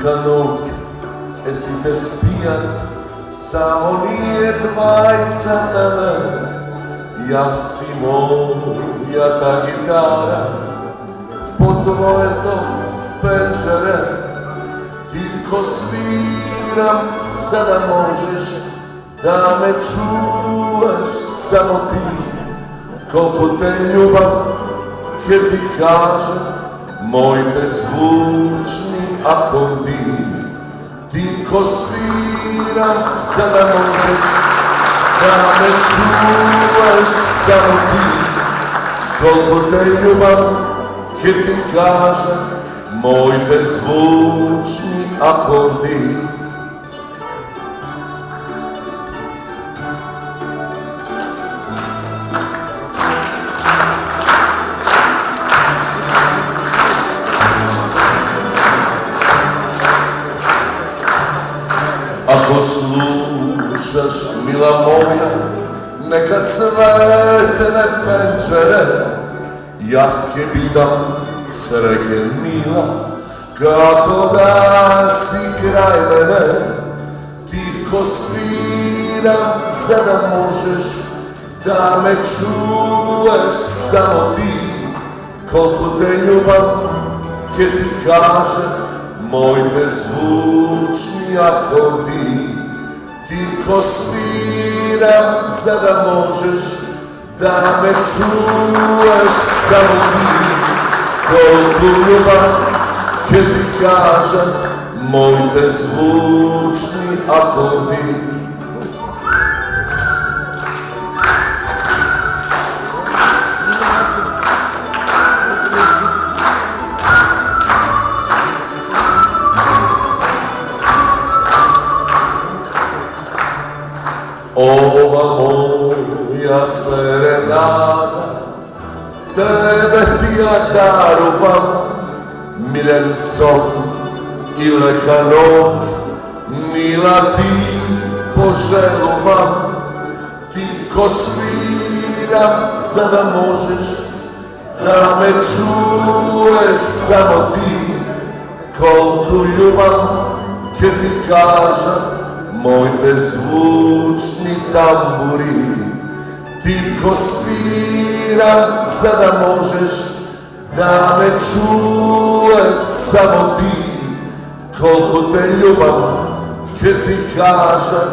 Канук е сите спијат, само ние двајцата. Јас и мојата гитара по твоето пенџере, тихо свирам, за да можеш да ме чуваш само ти. Колко те љубам, ќе ти кажам моите звучни акорди. Тихо свирам, за да можеш да ме чуваш само ти. Колко те љубам, ќе ти кажам моите звучни акорди. Ако слушаш, мила моја, нека светне пенџере, јас ќе бидам среќен, мила, како да си крај мене. Тихо свирам, за да можеш да ме чуеш само ти. Колку те љубам, ќе ти кажам моите звучни акорди. Тихо свирам, за да можеш да ме чуеш само ти. Колку љубам, ќе ти кажам моите звучни акорди. Ова моја серенада тебе ти ја дарувам, милен сон и лека ноќ, мила ти пожелувам. Тихо свирам, за да можеш да ме чуеш само ти. Колку љубам, ќе ти кажам моите звучни тамбури. Тихо свирам, за да можеш да ме чуеш само ти. Колку те љубам, ќе ти кажам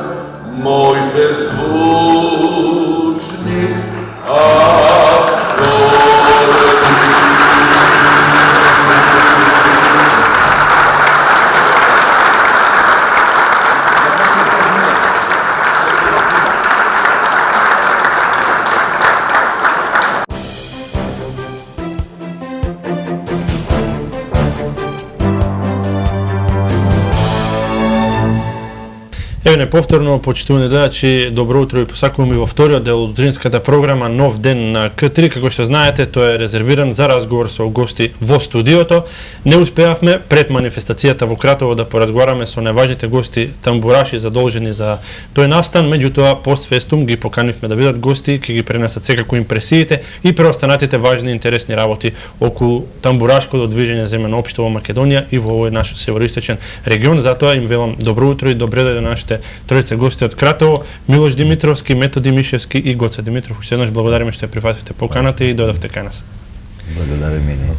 моите звучни акорди. Еве неповторно, почитувани гледачи, добро утро и посакувам и во вториот дел од утринската програма Нов ден на К3. Како што знаете, тој е резервиран за разговор со гости во студиото. Не успеавме пред манифестацијата во Кратово да поразговараме со најважните гости тамбураши задолжени за тој настан, меѓутоа постфестум ги поканивме да бидат гости, ќе ги пренесат секако импресиите и преостанатите важни и интересни работи околу тамбурашкото движење земјано општо во Македонија и во овој наш североисточен регион. Затоа им велам добро утро и добре дојде нашите тројца гости од Кратово, Милош Димитровски, Методи Мишевски и Гоце Димитров. Уште еднаш благодариме што ја прифативте поканата и дојдовте кај нас. Благодарам и ние.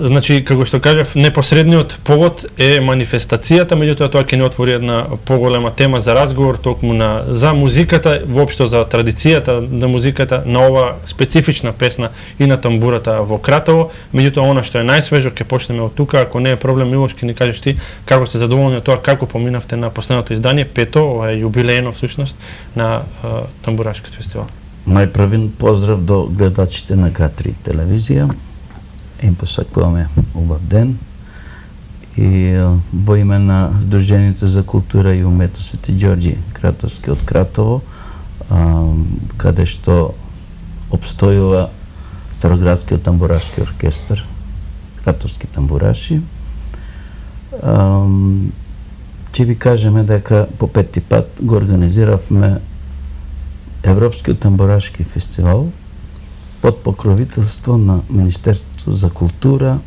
Значи, како што кажав, непосредниот повод е манифестацијата, меѓутоа тоа ќе ни отвори една поголема тема за разговор токму за музиката, воопшто за традицијата на музиката на ова специфична песна и на тамбурата во Кратово. Меѓутоа, она што е најсвежо, ќе почнеме од тука. Ако не е проблем, Милош, ќе ни кажеш ти како сте задоволни од тоа, како поминавте на последното издание, пето, ова е јубилејно всушност на тамбурашкиот фестивал. Најпрвен поздрав до гледачите на К3 телевизија. Им посакуваме убав ден и во име на Сдруженица за култура и уметност Свети Ѓорѓи Кратовски од Кратово, каде што обстојува Староградскиот тамбурашки оркестар, Кратовски тамбураши. Ќе ви кажеме дека по пети пат го организиравме Европскиот тамбурашки фестивал под покровителство на Министерството за култура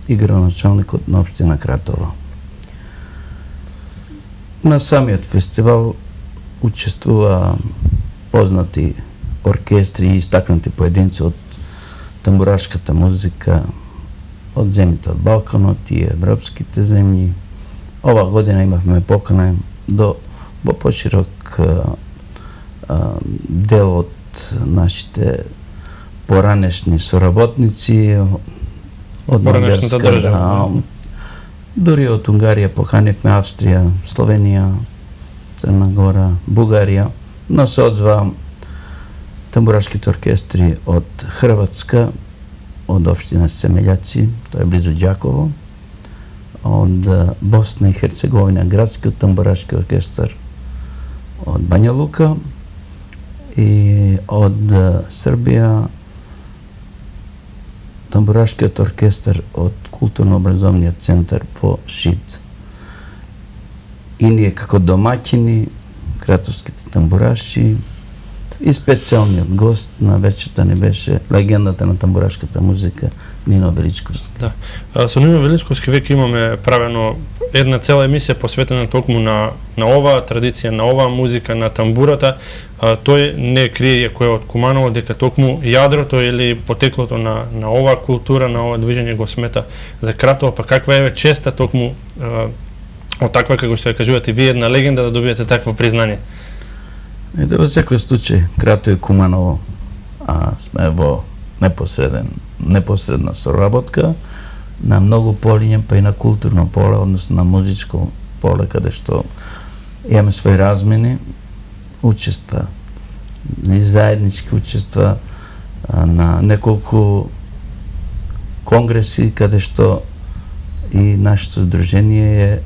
и градоначалникот на општина Кратово. На самиот фестивал учествува познати оркестри и истакнати поединци од тамбурашката музика од земјите од Балканот и европските земји. Ова година имавме покана до поширок дел од нашите поранешни соработници од Маѓарска, дури од Унгарија поканивме, Австрија, Словенија, Црна Гора, Бугарија, но се одзва тамбурашките оркестри од Хрватска, од општина Семељаци, тоа е близу Ѓаково, од Босна и Херцеговина, градскиот тамбурашки оркестар од Бања Лука и од Србија тамбурашкиот оркестар од културно-образовниот центар во Шид. И ние како домаќини, кратовските тамбураши, и специјалниот гост на вечерта ни беше легендата на тамбурашката музика Нино Величковски. Да. Со Нино Величковски веќе имаме правено една цела емисија посветена токму на оваа традиција, на оваа музика, на тамбурата. Тој не крие кој е од Куманово, дека токму јадрото или потеклото на оваа култура, на ова движење го смета за Кратово, па каква е честа токму од таква, како што ја кажувате вие, една легенда да добиете такво признание? Во секој случај, Кратово и Куманово сме во непосредна соработка на многу полиња, па и на културно поле, односно на музичко поле, каде што имаме своји размени, учества, и заеднички учества на неколку конгреси, каде што и нашето здружение е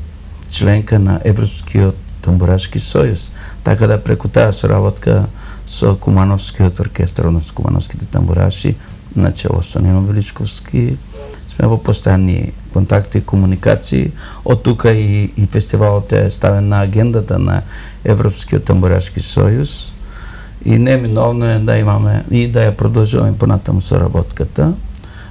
членка на Европскиот тамбурашки сојуз. Така да преку таа соработка со Кумановскиот оркестар, односно Кумановските тамбураши, начело со Нино Величковски, сме во постојани контакти и комуникации. Од тука и фестивалот е ставен на агендата на Европскиот тамбурашки сојуз и неминовно е да имаме и да ја продолжуваме понатаму соработката.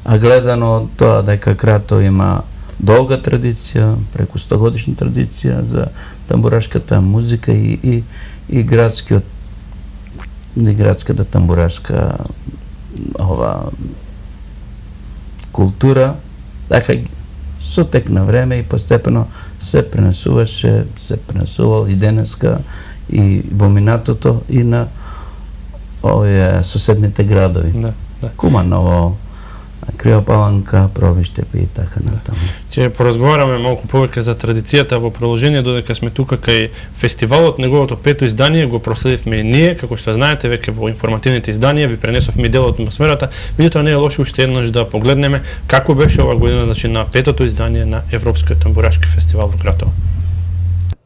А гледано од тоа дека Кратово има долга традиција, преку 100 годишна традиција за тамбурашката музика и градската тамбурашка култура, така со тек на време и постепено се пренесувал и денеска и во минатото и на соседните градови. Да. Куманово, Криопаланка, Пробиштепи и така натаму. Ќе поразговараме малку повеќе за традицијата во продолжение, додека сме тука кај фестивалот. Неговото пето издание го проследивме и ние, како што знаете, веќе во информативните изданија ви пренесовме дел од атмосферата, меѓутоа не е лошо уште еднаш да погледнеме како беше ова година, значи на петото издание на Европскиот тамбурашки фестивал во Кратово.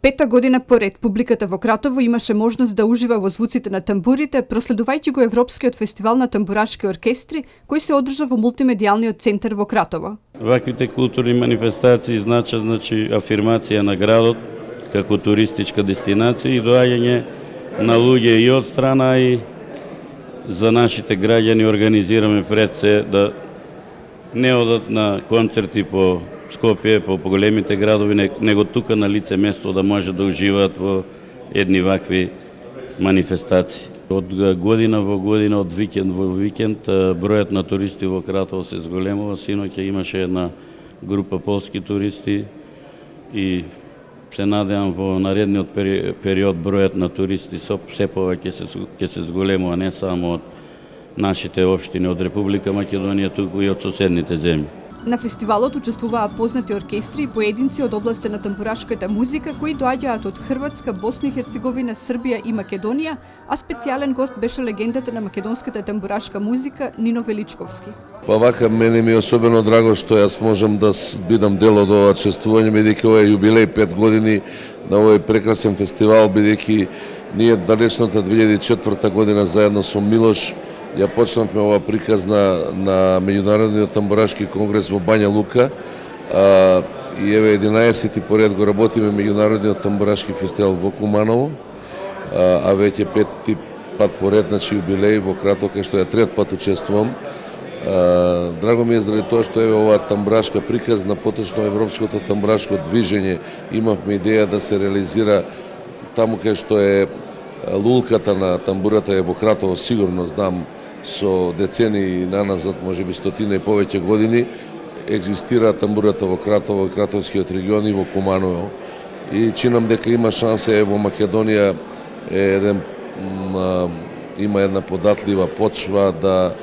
Пета година поред, публиката во Кратово имаше можност да ужива во звуците на тамбурите, проследувајќи го Европскиот фестивал на тамбурашки оркестри, кој се одржа во мултимедијалниот центар во Кратово. Ваквите културни манифестации значат афирмација на градот како туристичка дестинација и доаѓање на луѓе и од страна и за нашите граѓани организираме пред се да не одат на концерти по Скопје, по големите градови, него тука на лице место да може да уживаат во едни вакви манифестации. Од година во година, од викенд во викенд, бројот на туристи во Кратово се зголемува. Синоќа имаше една група полски туристи и се надевам во наредниот период бројот на туристи се повеќе ќе се зголемува, не само од нашите општини од Република Македонија, туку и од соседните земји. На фестивалот учествуваа познати оркестри и поединци од областта на тамбурашката музика кои доаѓаат од Хрватска, Босна и Херцеговина, Србија и Македонија, а специјален гост беше легендата на македонската тамбурашка музика Нино Величковски. Па вака мене ми е особено драго што јас можам да бидам дел од ова чествување, бидејќи ова е јубилеј 5 години на овој прекрасен фестивал, бидејќи ние далечната 2004 година заедно со Милош ја почнавме ова приказ на Меѓународниот тамбурашки конгрес во Бања Лука и еве 11 поред го работиме Меѓународниот тамбурашки фестивал во Куманово, а веќе 5 пат поред, значи јубилеј во Кратово, кај што ја трет пат учествувам. Драго ми е заради тоа што е оваа тамбурашка приказна, поточно европското тамбурашко движење, имавме идеја да се реализира таму кај што е лулката на тамбурата е во Кратово, сигурно знам со децении наназад, можеби стотина и повеќе години, екзистира тамбурата во Кратово и Кратовскиот регион и во Куманово. И чинам дека има шанса во Македонија има една податлива почва да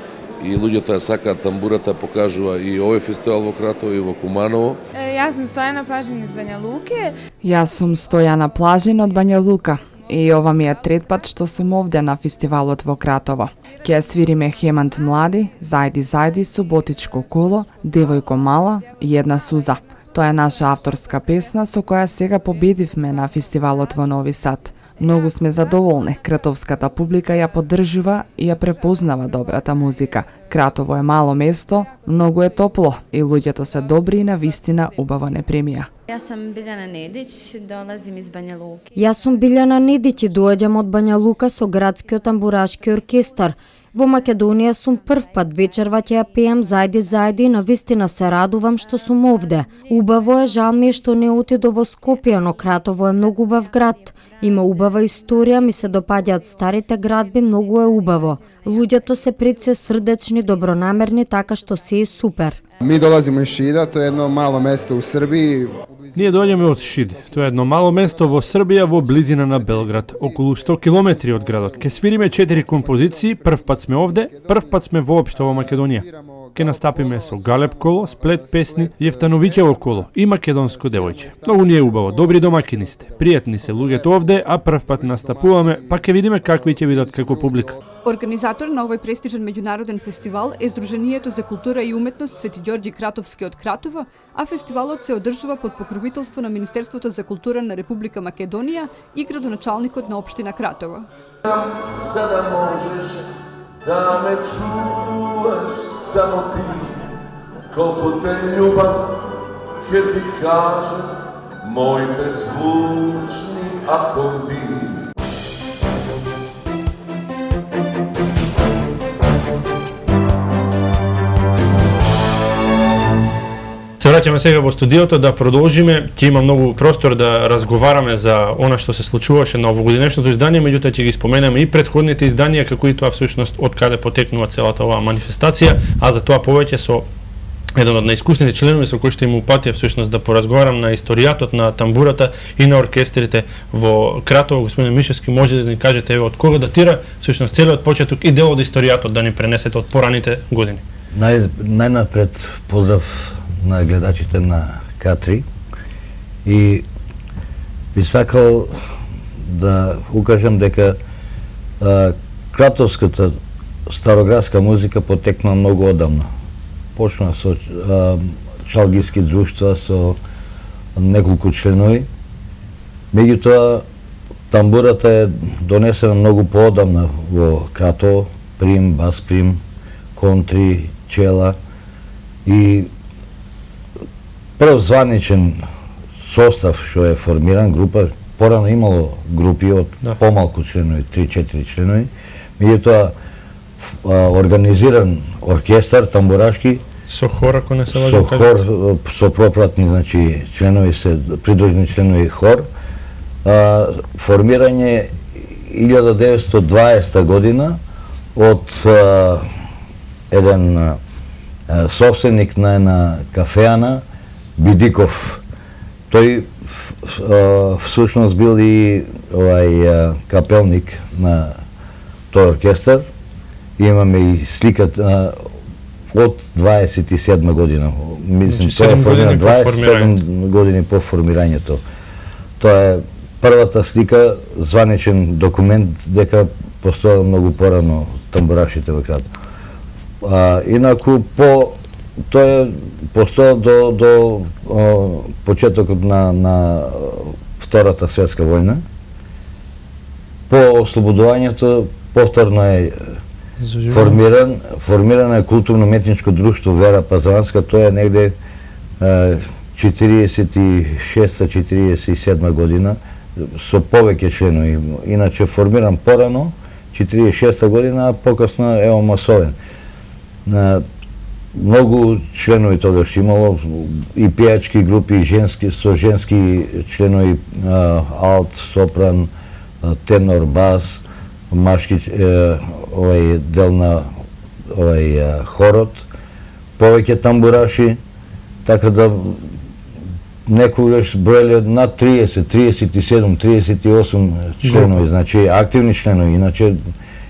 и луѓето ја сакаат тамбурата, покажува и овој фестивал во Кратово и во Куманово. Јас сум Стојана Плажин из Бања Луки. Јас сум Стојана Плажин од Бања Лука. И ова ми е трет пат што сум овде на фестивалот во Кратово. Ќе свириме Хемант млади, Зајди Зајди, Суботичко коло, Девојко мала и Една суза. Тоа е наша авторска песна со која сега победивме на фестивалот во Нови Сад. Многу сме задоволни, кратовската публика ја поддржува и ја препознава добрата музика. Кратово е мало место, многу е топло и луѓето се добри и навистина убаво не примија. Јас сум Билјана Недич, долазим из Бања Луки. Јас сум Билјана Недич и доаѓам од Бања Лука со градскиот тамбурашки оркестар. Во Македонија сум прв пат, вечерва ќе ја пеам Зајди Зајди и навистина се радувам што сум овде. Убаво е, жал ми е што не отидов во Скопје, но Кратово е многу убав град. Има убава историја, ми се допаѓаат старите градби, многу е убаво. Луѓето се пред се срдечни, добронамерни, така што се е супер. Ми долазимо из Шида, тоа е едно мало место у Србији. Ние доаѓаме од Шид. Тоа е едно мало место во Србија во близина на Белград, околу 100 километри од градот. Ке свириме 4 композиции, прв пат сме овде, прв пат сме воопшто во Македонија. Ке настапиме со Галеб коло, сплет песни, Јефтановиќево коло и Македонско девојче. Многу ни е убаво, добри домакини сте, пријатни се луѓето овде, а прв пат настапуваме, па ќе видиме какви ќе видат како публика. Организатор на овој престижен меѓународен фестивал е Сдруженијето за култура и уметност Свети Ѓорѓи Кратовски од Кратово, а фестивалот се одржува под покровителство на Министерството за култура на Република Македонија и градоначалникот на општина Кратово. За да можеш да ме чуваш само ти, колку те љубам, ќе ти кажам моите звучни акорди. Се враќаме сега во студиото да продолжиме. Ќе има многу простор да разговараме за она што се случуваше на овогодинешното издание, меѓутоа ќе ги споменеме и претходните изданија како и тоа всушност од каде потекнува целата оваа манифестација, а за тоа повеќе со еден од најискусните членови со кој што им упатија всушност да поразговарам на историјатот на тамбурата и на оркестрите во Кратово. Господин Мишевски, може да ни кажете еве од кога датира всушност целиот почеток и дел од историјатот да ни пренесете од пораните години? Најнапред поздрав на гледачите на К3 и би сакал да укажам дека кратовската староградска музика потекна многу одамна. Почна со чалгиски друштва со неколку членови. Меѓутоа тамбурата е донесена многу поодамна во Кратово, прим, бас прим, контри, чела и прв званичен состав што е формиран, група, порано имало групи од помалку членови, 3-4 членови, меѓутоа организиран оркестар тамбурашки со хор, ако не се лажам, со хор, со пропратни, значи членови се придружени членови хор. Формирање 1920 година од еден собственик на една кафеана Бидиков. Тој всушност бил и капелник на тој оркестар. Имаме и сликата од 27 година. Мислам, тоа е формирано 27 години по формирањето. Тоа е првата слика, званичен документ дека постоја многу порано тамбурашите во Кратово. Инаку тоа постоја до почетокот на Втората светска војна. По ослободувањето повторно е формирано е културно-метничко друштво Вера Пазанска, тоа е негде 46-47 година со повеќе членови. Иначе формиран порано 46 година, а покасно е омасовен. многу членови тогаш имало и пејачки групи, и женски членови, алт, сопран, тенор, бас, машки овај дел на хорот, повеќе тамбураши, така да некогаш броеле над 30, 37, 38 членови, значи активни членови, иначе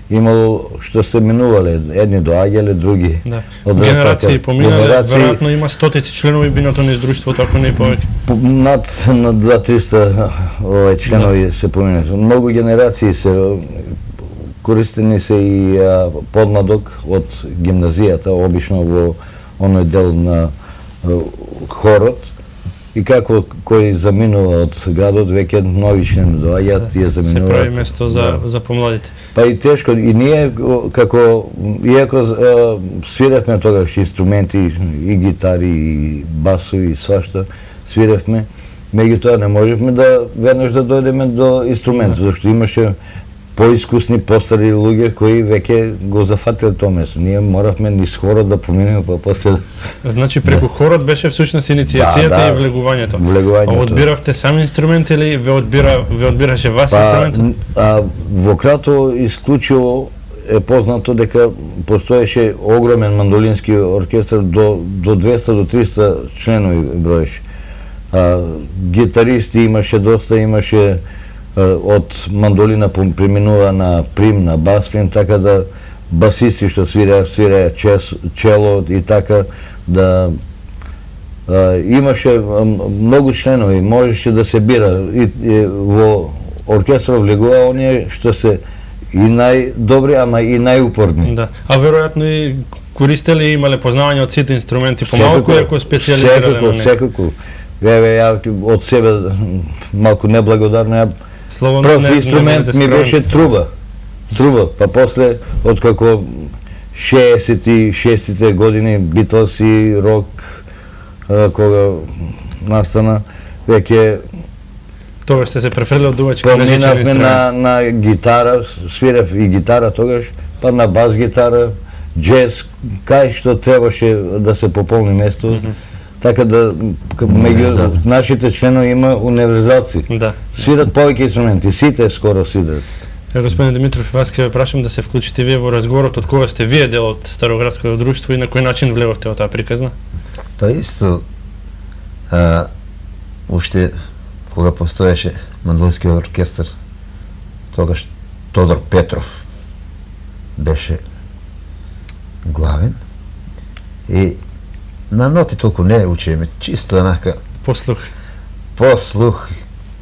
имало што се минувале, едни доаѓале, други. Да. Генерации поминале, веројатно има стотици членови биното низ друштвото, ако не и повеќе. Над 200-300 членови се поминале. Многу генерации се користени се и подмладок од гимназијата, обично во оној дел на хорот, и како кој заминува од градот, веќе нови членови доаѓаат и ја заминуваат. Се прави место за помладите. Па и тешко, и ние како, иако свиревме тогаш инструменти, и гитари, и басови, и свашта, свиревме, меѓутоа не можевме да веднаш да дојдеме до инструментот, зашто имаше поискусни, постари луѓе кои веќе го зафатиле тоа место. Ние моравме низ хорот да поминеме, па после... Значи преку хорот беше всушност иницијацијата и влегувањето. Влегувањето. Одбиравте сам инструмент или ве одбираше вас инструмент? Во Кратово исклучиво е познато дека постоеше огромен мандолински оркестар до 200 до 300 членови броеше. Гитаристи имаше доста, имаше од мандолина преминува на прим, на бас флим, така да басисти што свиреа чело и така да имаше многу членови, можеше да се бира и во оркестрот влегува оние што се и најдобри, ама и најупорни. Да. А веројатно и користеле и имале познавање од сите инструменти помалку, иако специјализирале на него. Секако. Еве ја од себе малку неблагодарно, ја прв инструмент ми беше труба, па после, откако 66-тите години, Битлз и рок, кога настана, веќе тогаш сте се префрлили од дувачки на жичен поминавме инструмент. на гитара, свирев и гитара тогаш, па на бас гитара, джез, кај што требаше да се пополни место. Така да меѓу нашите членови има универзалци. Да. Свират повеќе инструменти, сите скоро свират. Господин Димитров, вас ќе ве прашам да се вклучите вие во разговорот, од кога сте вие дел од Староградското друштво и на кој начин влеговте во таа приказна? Па исто, уште кога постоеше мандолински оркестар, тогаш Тодор Петров беше главен и на ноти толку не учиме, чисто еднака послух,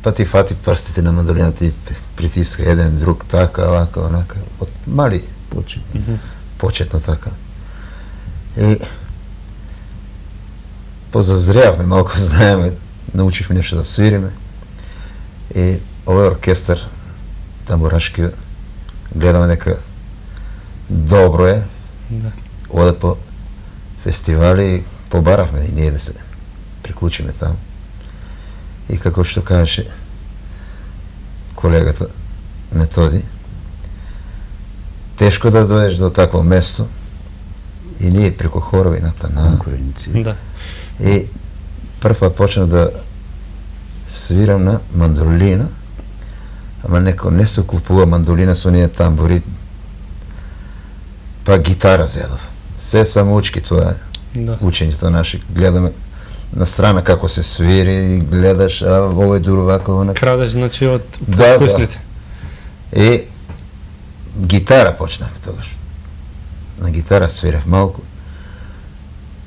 па ти фати прстите на мандолината и притиска еден друг, така, овака, онака, од мали почетно така. И позазревме, малку знаеме, научивме нешто да свириме. И овој оркестар, тамбурашки, гледаме дека добро е, одат по фестивали, побаравме и ние да се приклучиме таму. И како што кажеше колегата Методи, тешко да дојдеш до такво место и ние преку хорови на конкуренција. Да. И прв почнав да свирам на мандолина, ама некој не се уклопува мандолина со оние тамбури, па гитара зедов. Се самоучки тоа е. Да. Учењето наши, гледаме на страна како се свири, гледаш, овој дур вако, онака. Крадеш, значи, од вкусните. И гитара почнав тогаш. На гитара свирев малку.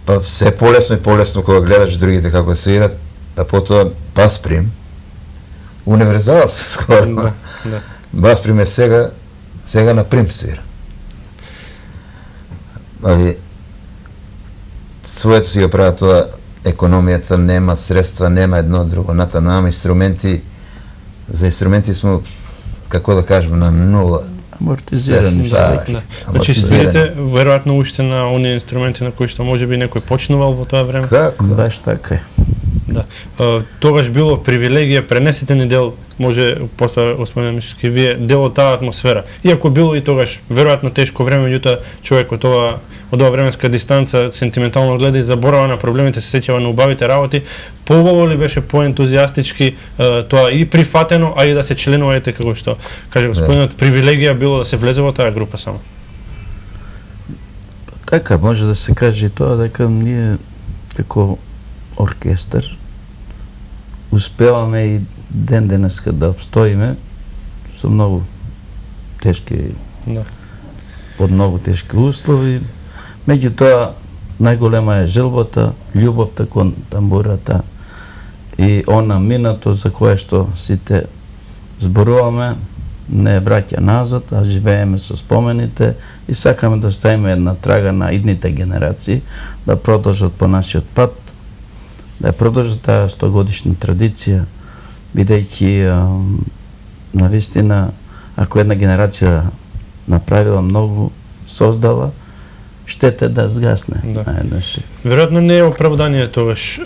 Па се полесно и полесно кога гледаш другите како свират, а потоа бас прим. Универзал скоро. Да. Бас прим е сега на прим свира. Али своето си го прават тоа, економијата, нема средства, нема едно друго, нема инструменти. За инструменти сме, како да кажем, на нула. Амортизирани. Значи свирите веројатно уште на оние инструменти на кои што можеби некој почнувал во тоа време? Како? Баш така е. Да. Тогаш било привилегија, пренесете ни дел, може после господин Мишевски, вие дел од таа атмосфера. Иако било и тогаш веројатно тешко време, меѓутоа човек од оваа временска дистанца сентиментално гледа и заборава на проблемите, се сеќава на убавите работи. Поубаво ли беше, поентузијастички тоа и прифатено, а и да се членуваете, како што каже господинот, привилегија било да се влезе во таа група само? Така, може да се каже и тоа, дека ние како оркестар успеваме и ден денеска да обстоиме со многу тешки, под многу тешки услови. Меѓутоа, најголема е желбата, љубовта кон тамбурата и она минато за кое што сите зборуваме, не враќа назад, а живееме со спомените и сакаме да оставиме една трага на идните генерации, да продолжат по нашиот пат, да продолжат таа 100-годишна традиција, бидејќи навистина, ако една генерација направила многу, создала, штета да згасне. Веројатно не е оправдание тогаш,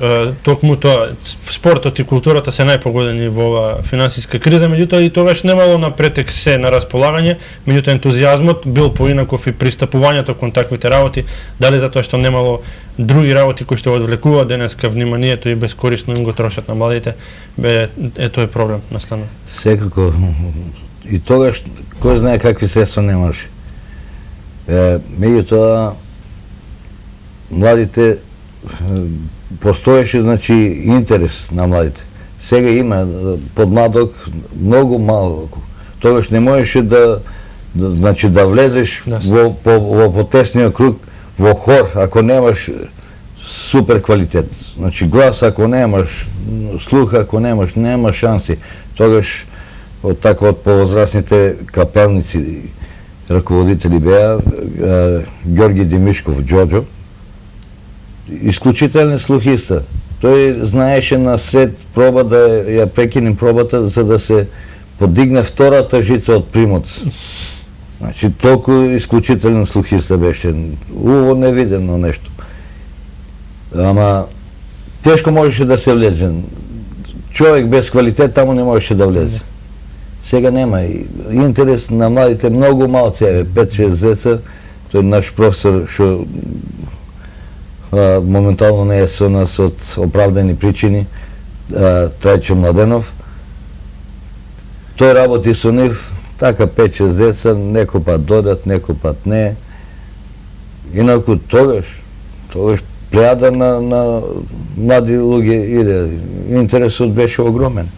токму тоа, спортот и културата се најпогодени во оваа финансиска криза, меѓутоа и тогаш немало на претек се на располагање, меѓутоа ентузијазмот бил поинаков и пристапувањето кон таквите работи, дали затоа што немало други работи кои што одвлекуваат денеска вниманието и безкорисно им го трошат на младите, тоа е проблем настана. Секако, и тогаш, кој знае какви средства немаше. Меѓутоа, младите, постоеше, значи, интерес на младите. Сега има подмладок многу малку. Тогаш не можеше значи, да влезеш во потесниот круг, во хор, ако немаш супер квалитет. Значи, глас, ако немаш, слух, ако немаш, нема шанси. Тогаш, од повозрастните капелници, раководители беа Ѓорги Димишков, Џоџо, исклучителен слухиста. Тој знаеше на сред проба да ја прекинем пробата за да се подигне втората жица од примот. Значи, толку исклучителен слухиста беше. Уво невидено нешто. Ама, тешко можеше да се влезе. Човек без квалитет таму не можеше да влезе. Сега нема. Интерес на младите многу малци, 5-6 деца. Тој наш професор што моментално не е со нас од оправдани причини, Трајчо Младенов. Тој работи со нив, така 5-6 деца, некој пат додат, некој пат не. Инаку тогаш плејада на млади луѓе иде. Интересот беше огромен.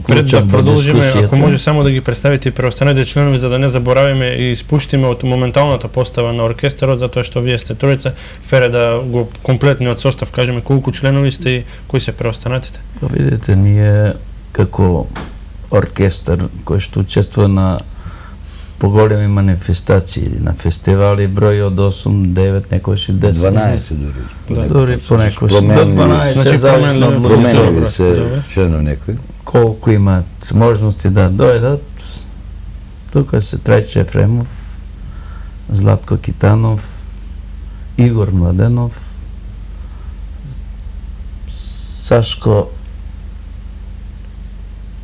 Пред да продолжиме, ако може само да ги представите и преостанете членови за да не заборавиме и испуштиме од моменталната постава на оркестарот, затоа што вие сте тројца, фере да го комплетниот состав кажеме колку членови сте и кои се преостанатите. Видите, ние како оркестар кој што учествува на поголеми манифестации, на фестивали, број од 8, 9, некојаш и 10. 12 дури. Дури понекојаш до 12, зависно од променили се члено некој. Колку имаат можности да дојдат, тука се Трајче Ефремов, Златко Китанов, Игор Младенов, Сашко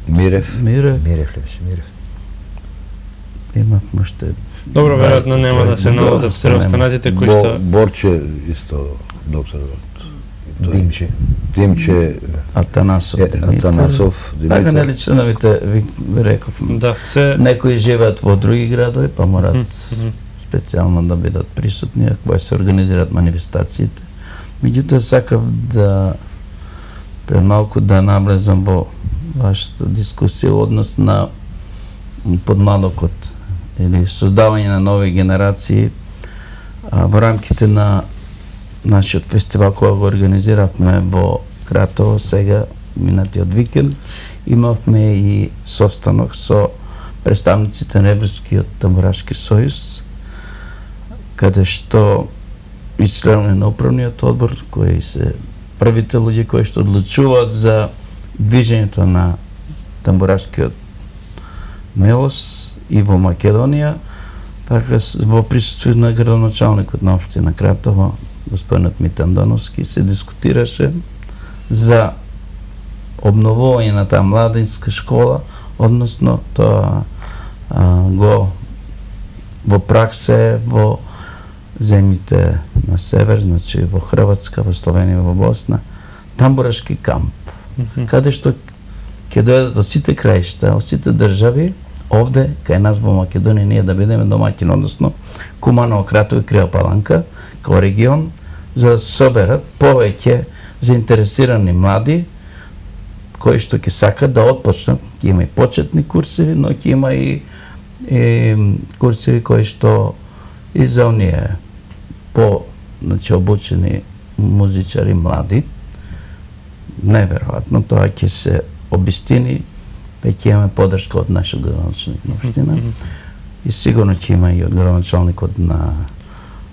Мирев. Имавме уште... Добро, веројатно нема да се наоѓаат преостанатите кои што... Борче исто, доктор. Димче Атанасов Димитар. Така нели членовите, ви реков, некои живеат во други градови, па морат специјално да бидат присутни, ако се организираат манифестациите. Меѓутоа, сакав да премалку да навлезам во вашата дискусија однос на подмладокот или создавање на нови генерации во рамките на нашиот фестивал кој го организиравме во Кратово сега минатиот викенд. Имавме и состанок со представниците на Европскиот тамбурашки сојуз, каде што и членови на управниот одбор, кои се првите луѓе кои што одлучуваат за движењето на тамбурашкиот мелос и во Македонија, така во присуствие на градоначалникот на општина Кратово, господинот Митан Доновски, се дискутираше за обновување на таа младинска школа, односно тоа го во пракса во земјите на север, значи во Хрватска, во Словенија, во Босна, тамбурашки камп, каде што ќе дојдат од сите краишта, од сите држави, овде, кај нас во Македонија, ние да бидеме домаќин, односно Куманово, Кратово и Крива Паланка, као регион, за да соберат повеќе заинтересирани млади, кои што ќе сакат да отпочнат, ќе има и почетни курсеви, но ќе има и курсеви кои што и за оние значи, обучени музичари млади. Неверојатно, тоа ќе се обистини, веќе имаме поддршка од нашиот градоначалник на општина и сигурно ќе има и од градоначалникот на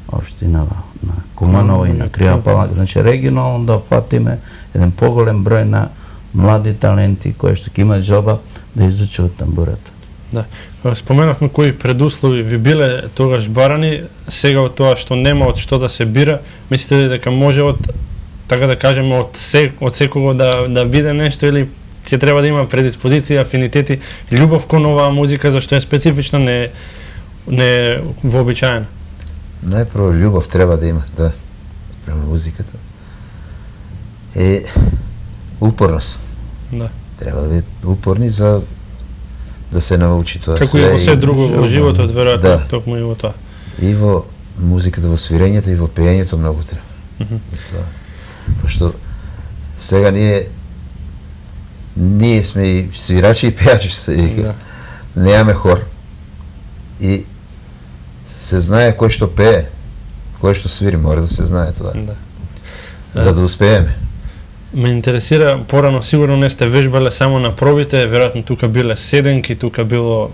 општина на Куманово и на Крива Паланка. Значи регионално да фатиме еден поголем број на млади таленти кои што ќе имаат желба да изучуваат тамбурата. Да. Споменавме кои предуслови ви биле тогаш барани, сега од тоа што нема од што да се бира, мислите ли дека може од, така да кажеме, од секого да биде нешто, или ќе треба да има предиспозиција, афинитети, љубов кон оваа музика, зашто е специфична, не вообичаена? Најпрво љубов треба да има, да, према музиката. И упорност. Да. Треба да бидат упорни за да се научи тоа. Како и во се друго во животот, веројатно, токму и во тоа. И во музиката, во свирењето и во пеењето многу треба. Пошто сега ние сме и свирачи и пејачи, немаме хор. И се знае кој што пее, кој што свири, мора да се знае тоа. За да успееме. Ме интересира, порано сигурно не сте вежбале само на пробите, веројатно тука биле седенки, тука било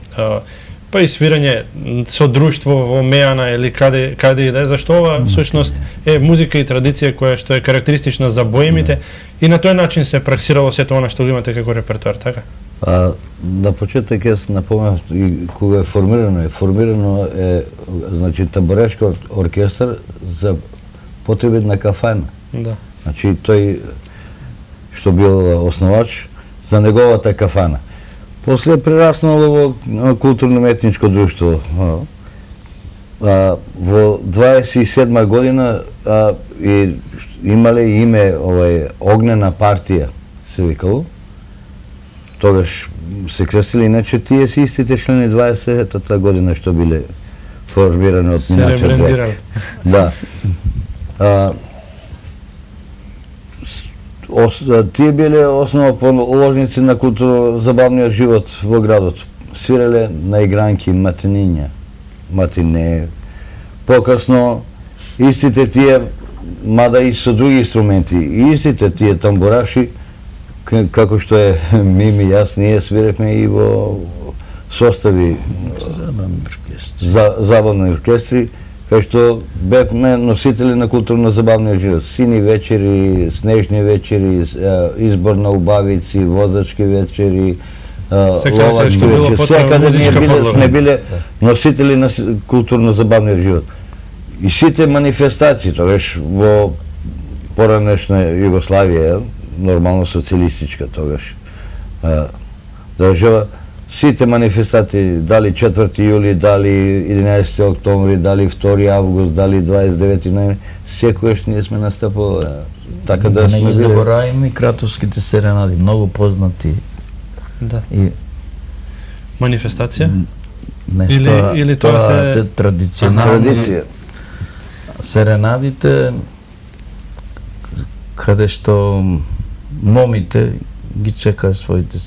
па и свирење со друштво во Мејана или каде и да е, зашто ова всушност е музика и традиција која што е карактеристична за боемите и на тој начин се праксирало сето она што го имате како репертоар, така? На почеток јас напоменав и кога е формирано е значи тамбурашки оркестар за потреби на кафана. Да. Значи тој што бил основач за неговата кафана. После прераснало во културно-метничко друштво. Во 27 година и имале име Огнена партија, се викало. Тогаш се крстили, иначе тие се истите члени 20-та година што биле формирани од минатиот век. Да. Тие биле основоположници на културно-забавниот живот во градот. Свиреле на игранки, матине. Покасно, истите тие, мада и со други инструменти, истите тие тамбураши, како што е Мими и јас, ние свиревме и во состави забавни оркестри, кај што бевме носители на културно-забавниот живот. Сини вечери, снежни вечери, избор на убавици, возачки вечери, ловачки вечери. Секаде ние сме биле носители на културно-забавниот живот. И сите манифестации, тогаш во поранешна Југославија, нормално социјалистичка тогаш држава, сите манифестации, дали 4 јули, дали 11 октомври, дали 2 август, дали 29 ноември, секојаш ние сме настапували. Така да не ги забораваме и кратовските серенади, многу познати. Да. И манифестација? Не, или тоа се традиционални. Серенадите каде што момите ги чекаат своите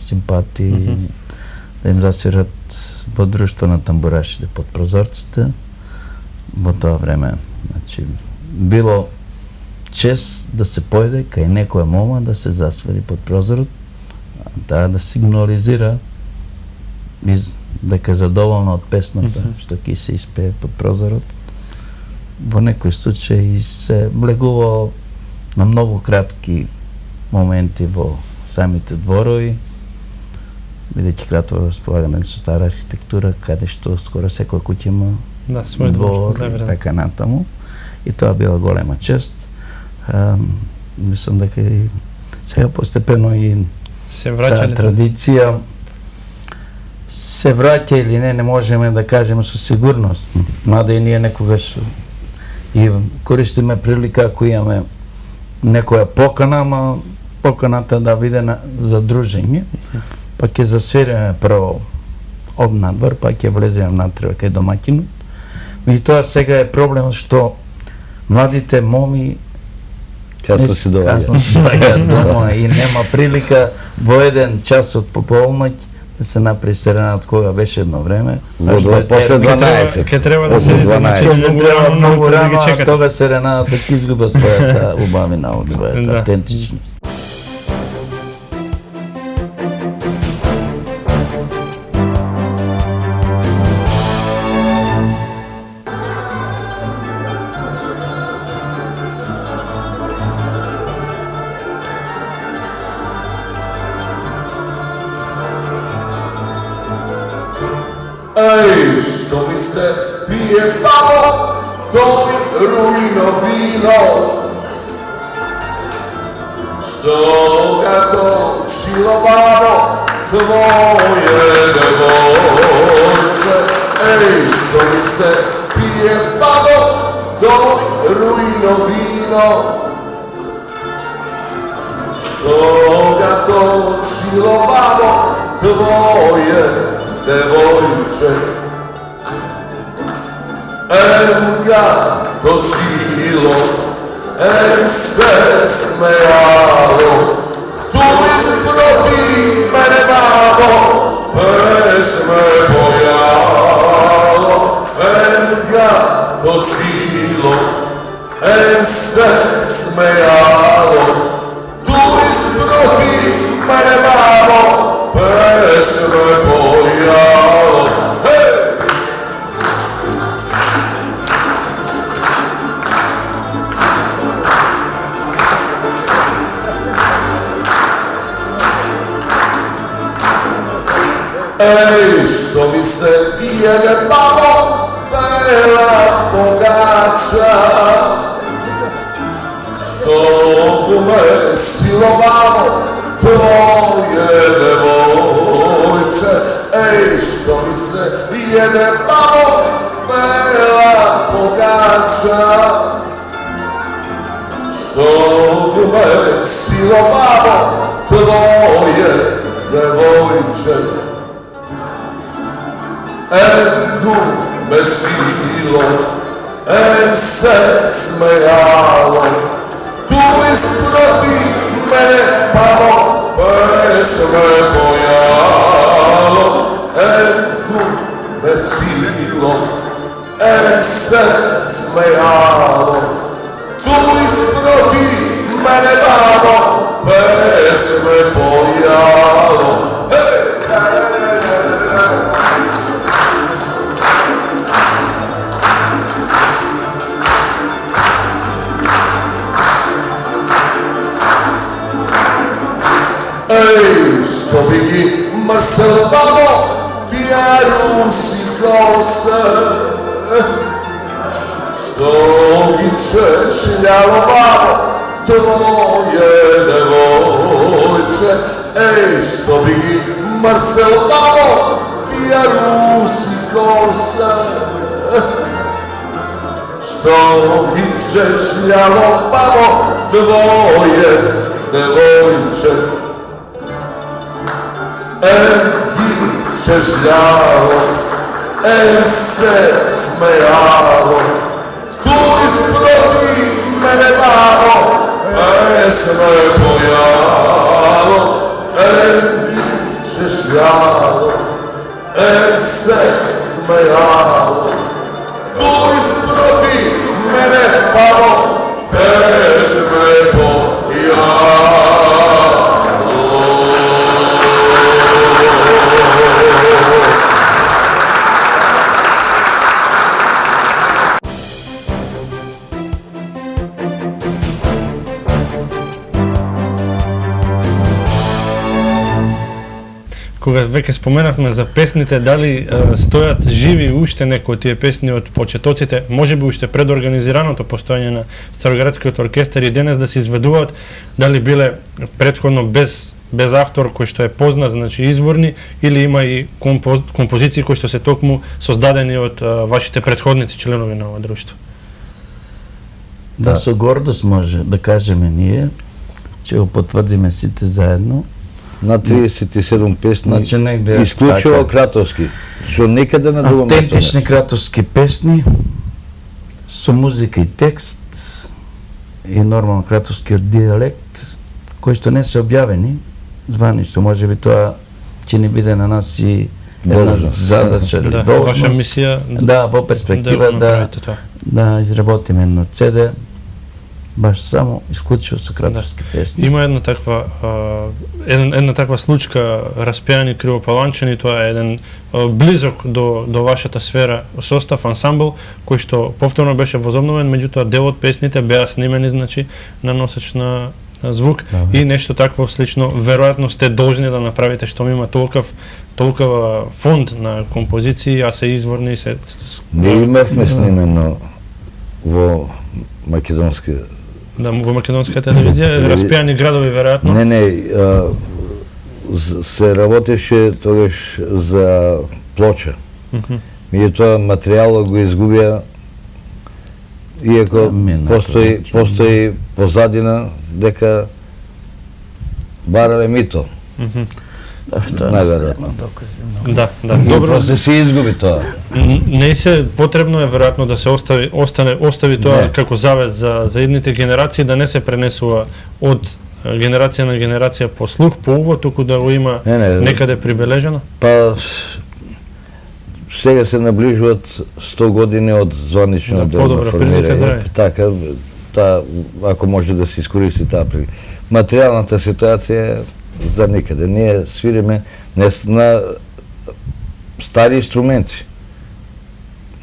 симпатии, да им засвират во друштво на тамбурашите под прозорците во тоа време. Значи, било чест да се појде кај некоја мома да се засвири под прозорот, да сигнализира дека е задоволна од песната што ќе се испее под прозорот. Во некој случај се влегува на многу кратки моменти во самите дворови, бидејќи Кратово располагаме со стара архитектура, каде што скоро секоја куќа има свој двор, така натаму. И тоа била голема чест. мислам дека и сега постепено и се враќа традиција се враќа или не можеме да кажеме со сигурност. Мада и ние некогаш и користиме прилика ако имаме некоја покана, ама поканата да биде за дружење, па ќе засвириме прво надвор, па ќе влеземе внатре кај домаќинот. Меѓутоа сега е проблем што младите моми касно се доаѓаат дома и нема прилика во еден час од пополноќ да се направи серенад кога беше едно време. После 12. Ке треба да се многу рано, тога серенадата ќе изгуба својата убавина од својата автентичност. Ej, što mi se pije babo, to je rujno vino, što ga točilo babo, tvoje devojče. Ej, što mi se pije babo, to je rujno vino, što ga točilo babo, tvoje devojče. Em ga točilo, em se smejalo, tu isproti mene babo, pesme pojalo. Em ga točilo, em se smejalo, tu isproti mene babo, pesme pojalo. Hej! Ej, što mi se jede babo, bela bogača, što gume silovalo, tvoje devojče. Ej, što mi se jede babo, bela bogača, što gume silovalo, tvoje devojče. Em gume silo, em se smejalo, tu isproti mene babo, pesme pojalo. Em gume silo, em se smejalo, tu isproti mene babo, pesme pojalo. Hej! Ej, što bi gi mrsel babo, ti rusi kose, što gi češljalo babo, tvoje devojče. Ej, što bi gi mrsel babo, ti rusi kose, što gi češljalo babo, tvoje devojče. Em gi češljalo, em se smejalo, tu isproti mene babo, pesme pojalo. Em gi češljalo, em se smejalo, tu isproti mene babo, pesme pojalo. кога веќе споменавме за песните, дали стојат живи уште некои од тие песни од почетоците, можеби уште пред организираното постојање на Староградскиот оркестар и денес да се изведуваат, дали биле претходно без автор кој што е познат, значи изворни, или има и композиции кои што се токму создадени од вашите претходници, членови на ова друштво? Да, со гордост може да кажеме ние, че го потврдиме сите заедно. На 37 песни, значи, негде, исклучиво така, кратовски, што никаде на другом. Автентични кратовски песни, со музика и текст, и нормално кратовскиот диалект, кои што не се објавени, званично, може би тоа ќе ни биде на нас и една задача, да, должност, ваша мисија, да, во перспектива да изработиме едно CD, баш само исклучиво со кратовски песни. Има една таква случка, Распеани кривопаланчани, тоа е еден близок до вашата сфера состав, ансамбл, кој што повторно беше возобновен, меѓутоа дел од песните беа снимени, значи, на носеч на звук, и нешто такво слично веројатно сте должни да направите, што има толкова фонд на композиции, а се изворни и се... Не имавме снимено во македонски... Да, во македонска телевизија, Распеани градови веројатно? Не, се работеше тогаш за плоча. Меѓутоа материјалот го изгубија, иако постои позадина дека барале мито. Најверојатно. Да, добро. И после се изгуби тоа. Не се потребно е веројатно да се остави тоа како завет за идните генерации, да не се пренесува од генерација на генерација по слух, по уво, туку да го има некаде прибележено? Па сега се наближуваат 100 години од званично делно формирање. Така, ако може да се искористи таа прилика. Материјалната ситуација за никаде. Ние свириме на стари инструменти.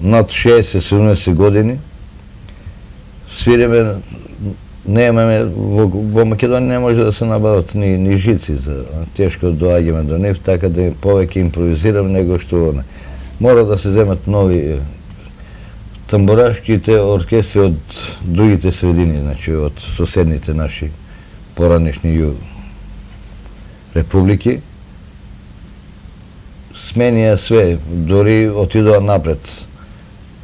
Над 60-70 години свириме, во Македонија не може да се набават ни жици, тешко доаѓаме до нив, така да повеќе импровизирам него што мора да се земат нови тамбурашките оркестри од другите средини, значи од соседните наши поранешни републики. Сменија све, дори отидоа напред.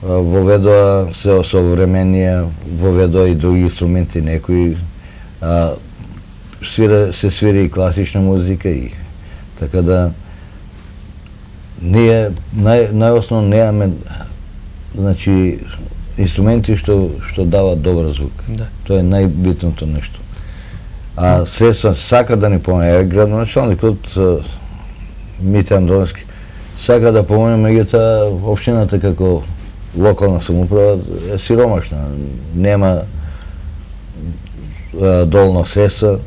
Воведоа се осовременија, воведоа и други инструменти, некои се свири и класична музика, и така да ние најосновно немаме, значи, инструменти што дават добар звук. Тоа е најбитното нешто. А средства сака да ни помогне, градоначалникот Мите Андонски сака да помогне, меѓутоа општината како локална самоуправа е сиромашна, нема долно средства,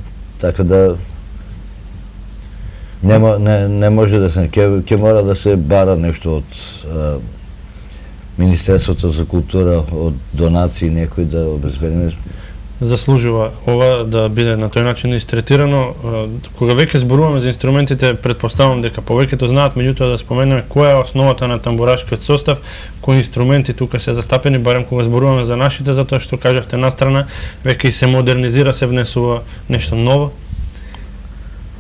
така да не може да се, ќе мора да се бара нешто од Министерството за култура, од донации некои да обезбедиме. Заслужува ова да биде на тој начин истретирано. Кога веќе зборуваме за инструментите, претпоставам дека повеќето знаат, меѓутоа да споменеме која е основата на тамбурашкиот состав, кои инструменти тука се застапени, барем кога зборуваме за нашите, затоа што кажавте настрана, веќе и се модернизира, се внесува нешто ново.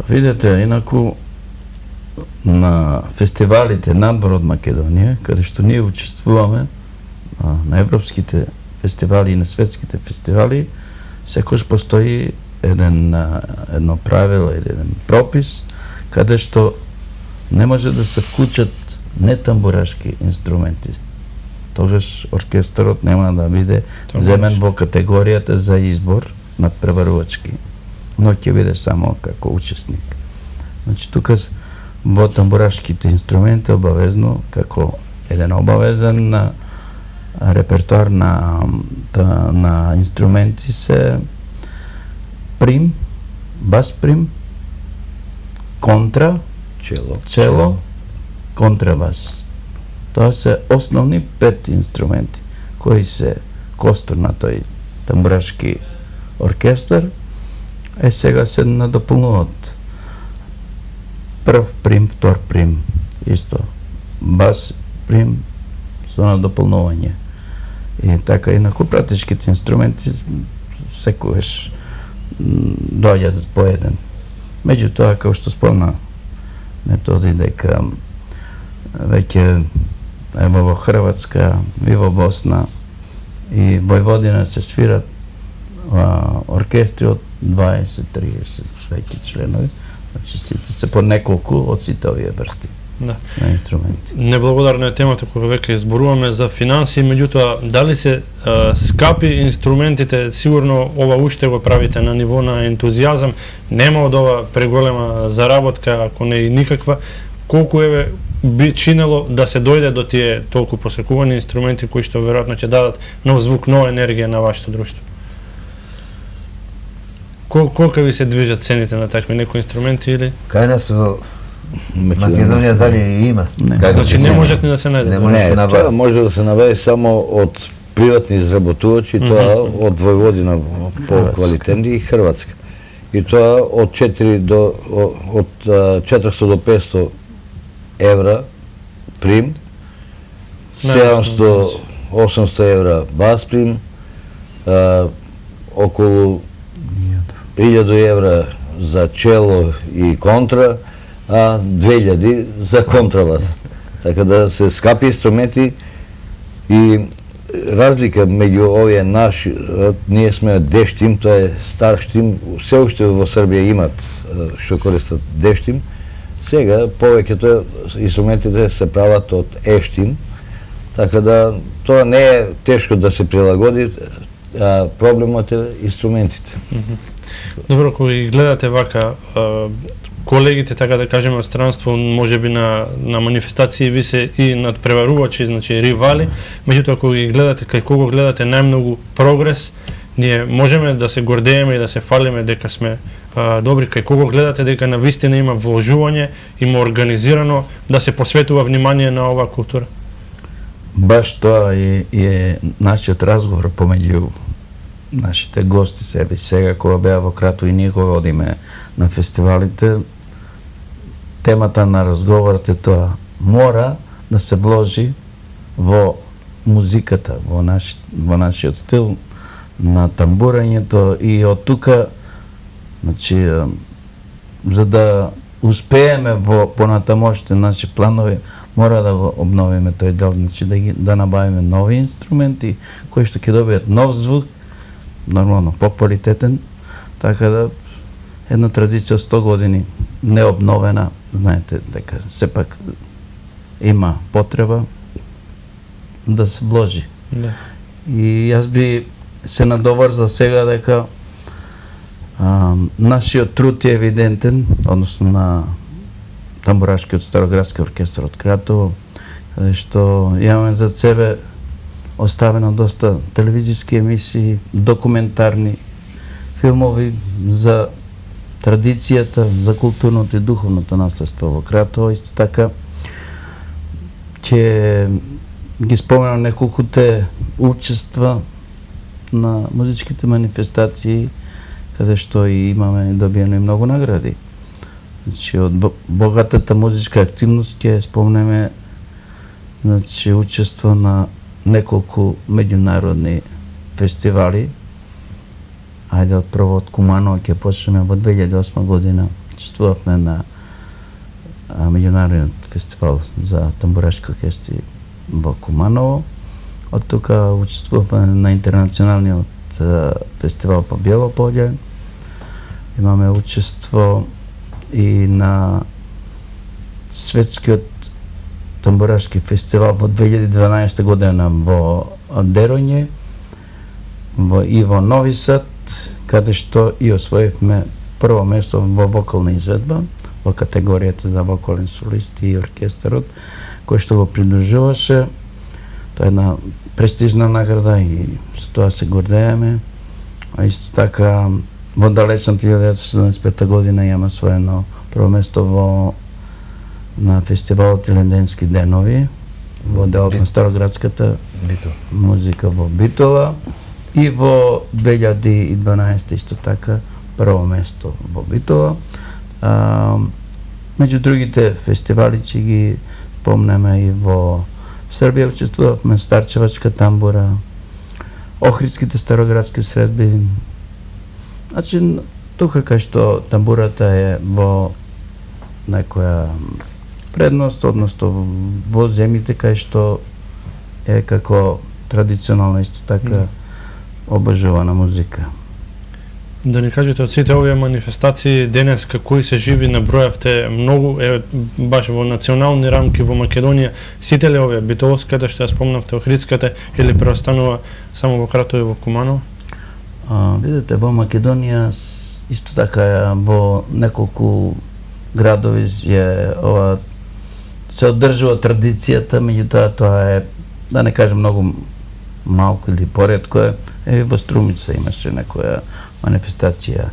Видете, инаку на фестивалите надвор од Македонија, каде што ние учествуваме на европските фестивали и на светските фестивали, секојаш постои едно правило или еден пропис каде што не може да се вклучат нетамбурашки инструменти. Тогаш оркестарот нема да биде земен во категоријата за избор на преварувачки, но ќе биде само како учесник. Значи тука во тамбурашките инструменти обавезно како еден обавезен репертуар на инструменти се прим, бас прим, контра, чело, контрабас. Тоа се основни 5 инструменти кои се костур на тој тамбурашки оркестар, сега се надополнуваат прв прим, втор прим, исто. Бас прим со надополнување. И така и на купратичките инструменти секогаш доаѓаат по еден. Меѓутоа, како што спомна Методи, дека веќе ево во Хрватска и во Босна и Војводина се свират оркестри од 20-30 веќе членови, значи сите се по неколку од сите овие врсти на инструменти. Неблагодарна е темата кога веќе изборуваме за финансии, меѓутоа дали се скапи инструментите, сигурно ова уште го правите на ниво на ентузијазам, нема од ова преголема заработка, ако не и никаква, колку би чинело да се дојде до тие толку посекувани инструменти кои што веројатно ќе дадат нов звук, нова енергија на вашето друштво? Колка ви се движат цените на такви некои инструменти или? Кај нас во Македонија дали има? Значи не можат ни да се најдат? Не, тоа може да се набави само од приватни изработувачи, тоа од Војводина по-квалитетни и Хрватска. И тоа од 400 до 500 евра прим, 700-800 евра бас прим, околу 1000 евра за чело и контра, а 2000 за контрабас. Така да се скапи инструменти и разлика меѓу овие наши, ние сме дештим, тоа е стар штим, се уште во Србија имат што користат дештим, сега повеќето инструментите се прават од ештим, така да тоа не е тешко да се прилагоди, проблемот е инструментите. Добро, кога ги гледате вака, колегите, така да кажеме, од странство, можеби на манифестации ви се и надпреварувачи, значи ривали, меѓутоа кога ги гледате, кај кого гледате најмногу прогрес, ние можеме да се гордееме и да се фалиме дека сме добри, кај кого гледате дека навистина има вложување, има организирано да се посветува внимание на оваа култура? Баш тоа е нашиот разговор помеѓу нашите гости себе. Сега кога беа во Крато и ние кога одиме на фестивалите, темата на разговорот е тоа. Мора да се вложи во музиката, во нашиот стил, на тамбурањето и од тука, значи, за да успееме во понатамошните наши планови, мора да го обновиме тој дел, значи да набавиме нови инструменти кои што ќе добијат нов звук, нормално поквалитетен, така да една традиција 100 години необновена, знаете дека сепак има потреба да се вложи. Да. И јас би се надоврзал сега дека нашиот труд е евидентен, односно на Тамбурашкиот Староградски оркестар од Кратово, што имаме за себе оставено доста телевизиски емисии, документарни филмови за традицијата, за културното и духовното наследство во Кратово. Исто така ќе ги споменам неколкуте учества на музичките манифестации, каде што и имаме добиено и многу награди. Значи, од богатата музичка активност ќе спомнеме, значи, учество на неколку меѓународни фестивали. Ајде од прво од Куманово ќе почнеме во 2008 година. Учествувавме на меѓународниот фестивал за тамбурашки оркестри во Куманово. Од тука учествувавме на интернационалниот фестивал по Бело поле. Имаме учество и на светскиот тамбурашки фестивал во 2012 година во Дероње и во Нови Сад, каде што и освоивме прво место во вокална изведба во категоријата за вокален солист и оркестарот, кој што го придружуваше. Тоа е една престижна награда и со тоа се гордееме. А исто така во далечната 1975 година имаме освоено прво место на фестивалот Иленденски денови во делот на Староградската музика во Битола и во 2012 исто така прво место во Битола. Меѓу другите фестивали ќе ги помнеме и во Србија учествувавме Старчевачка тамбура, Охридските староградски средби. Значи, тука кај што тамбурата е во некоја предност, односно во земјите кај што е како традиционална исто така обожувана музика. Да ни кажете од сите овие манифестации денеска кои се живи, набројавте многу, баш во национални рамки во Македонија, сите ли овие, Битолската, што ја спомнавте, Охридската, или преостанува само во Кратово и во Куманово? Видите, во Македонија исто така во неколку градови се одржува традицијата, меѓутоа тоа е, да не кажем многу малку или поретко е, во Струмица имаше некоја манифестација,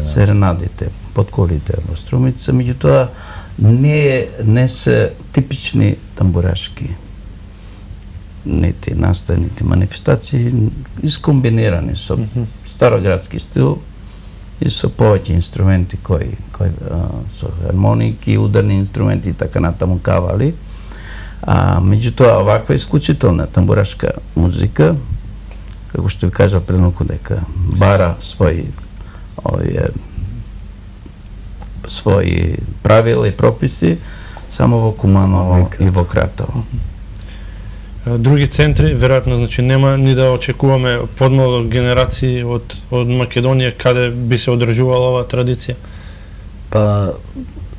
серенадите, подколите во Струмица, меѓутоа не се типични тамбурашки нити настави, нити манифестации, искомбинирани со староградски стил и со повеќе инструменти кои со хармоники, ударни инструменти и така натаму кавали. Меѓутоа, оваква исклучителна тамбурашка музика, како што ви кажа предноку, дека бара своји правила и прописи само во Куманово и во Кратово. Други центри, веројатно, значи нема ни да очекуваме подмало генерации од Македонија каде би се одржувала оваа традиција? Па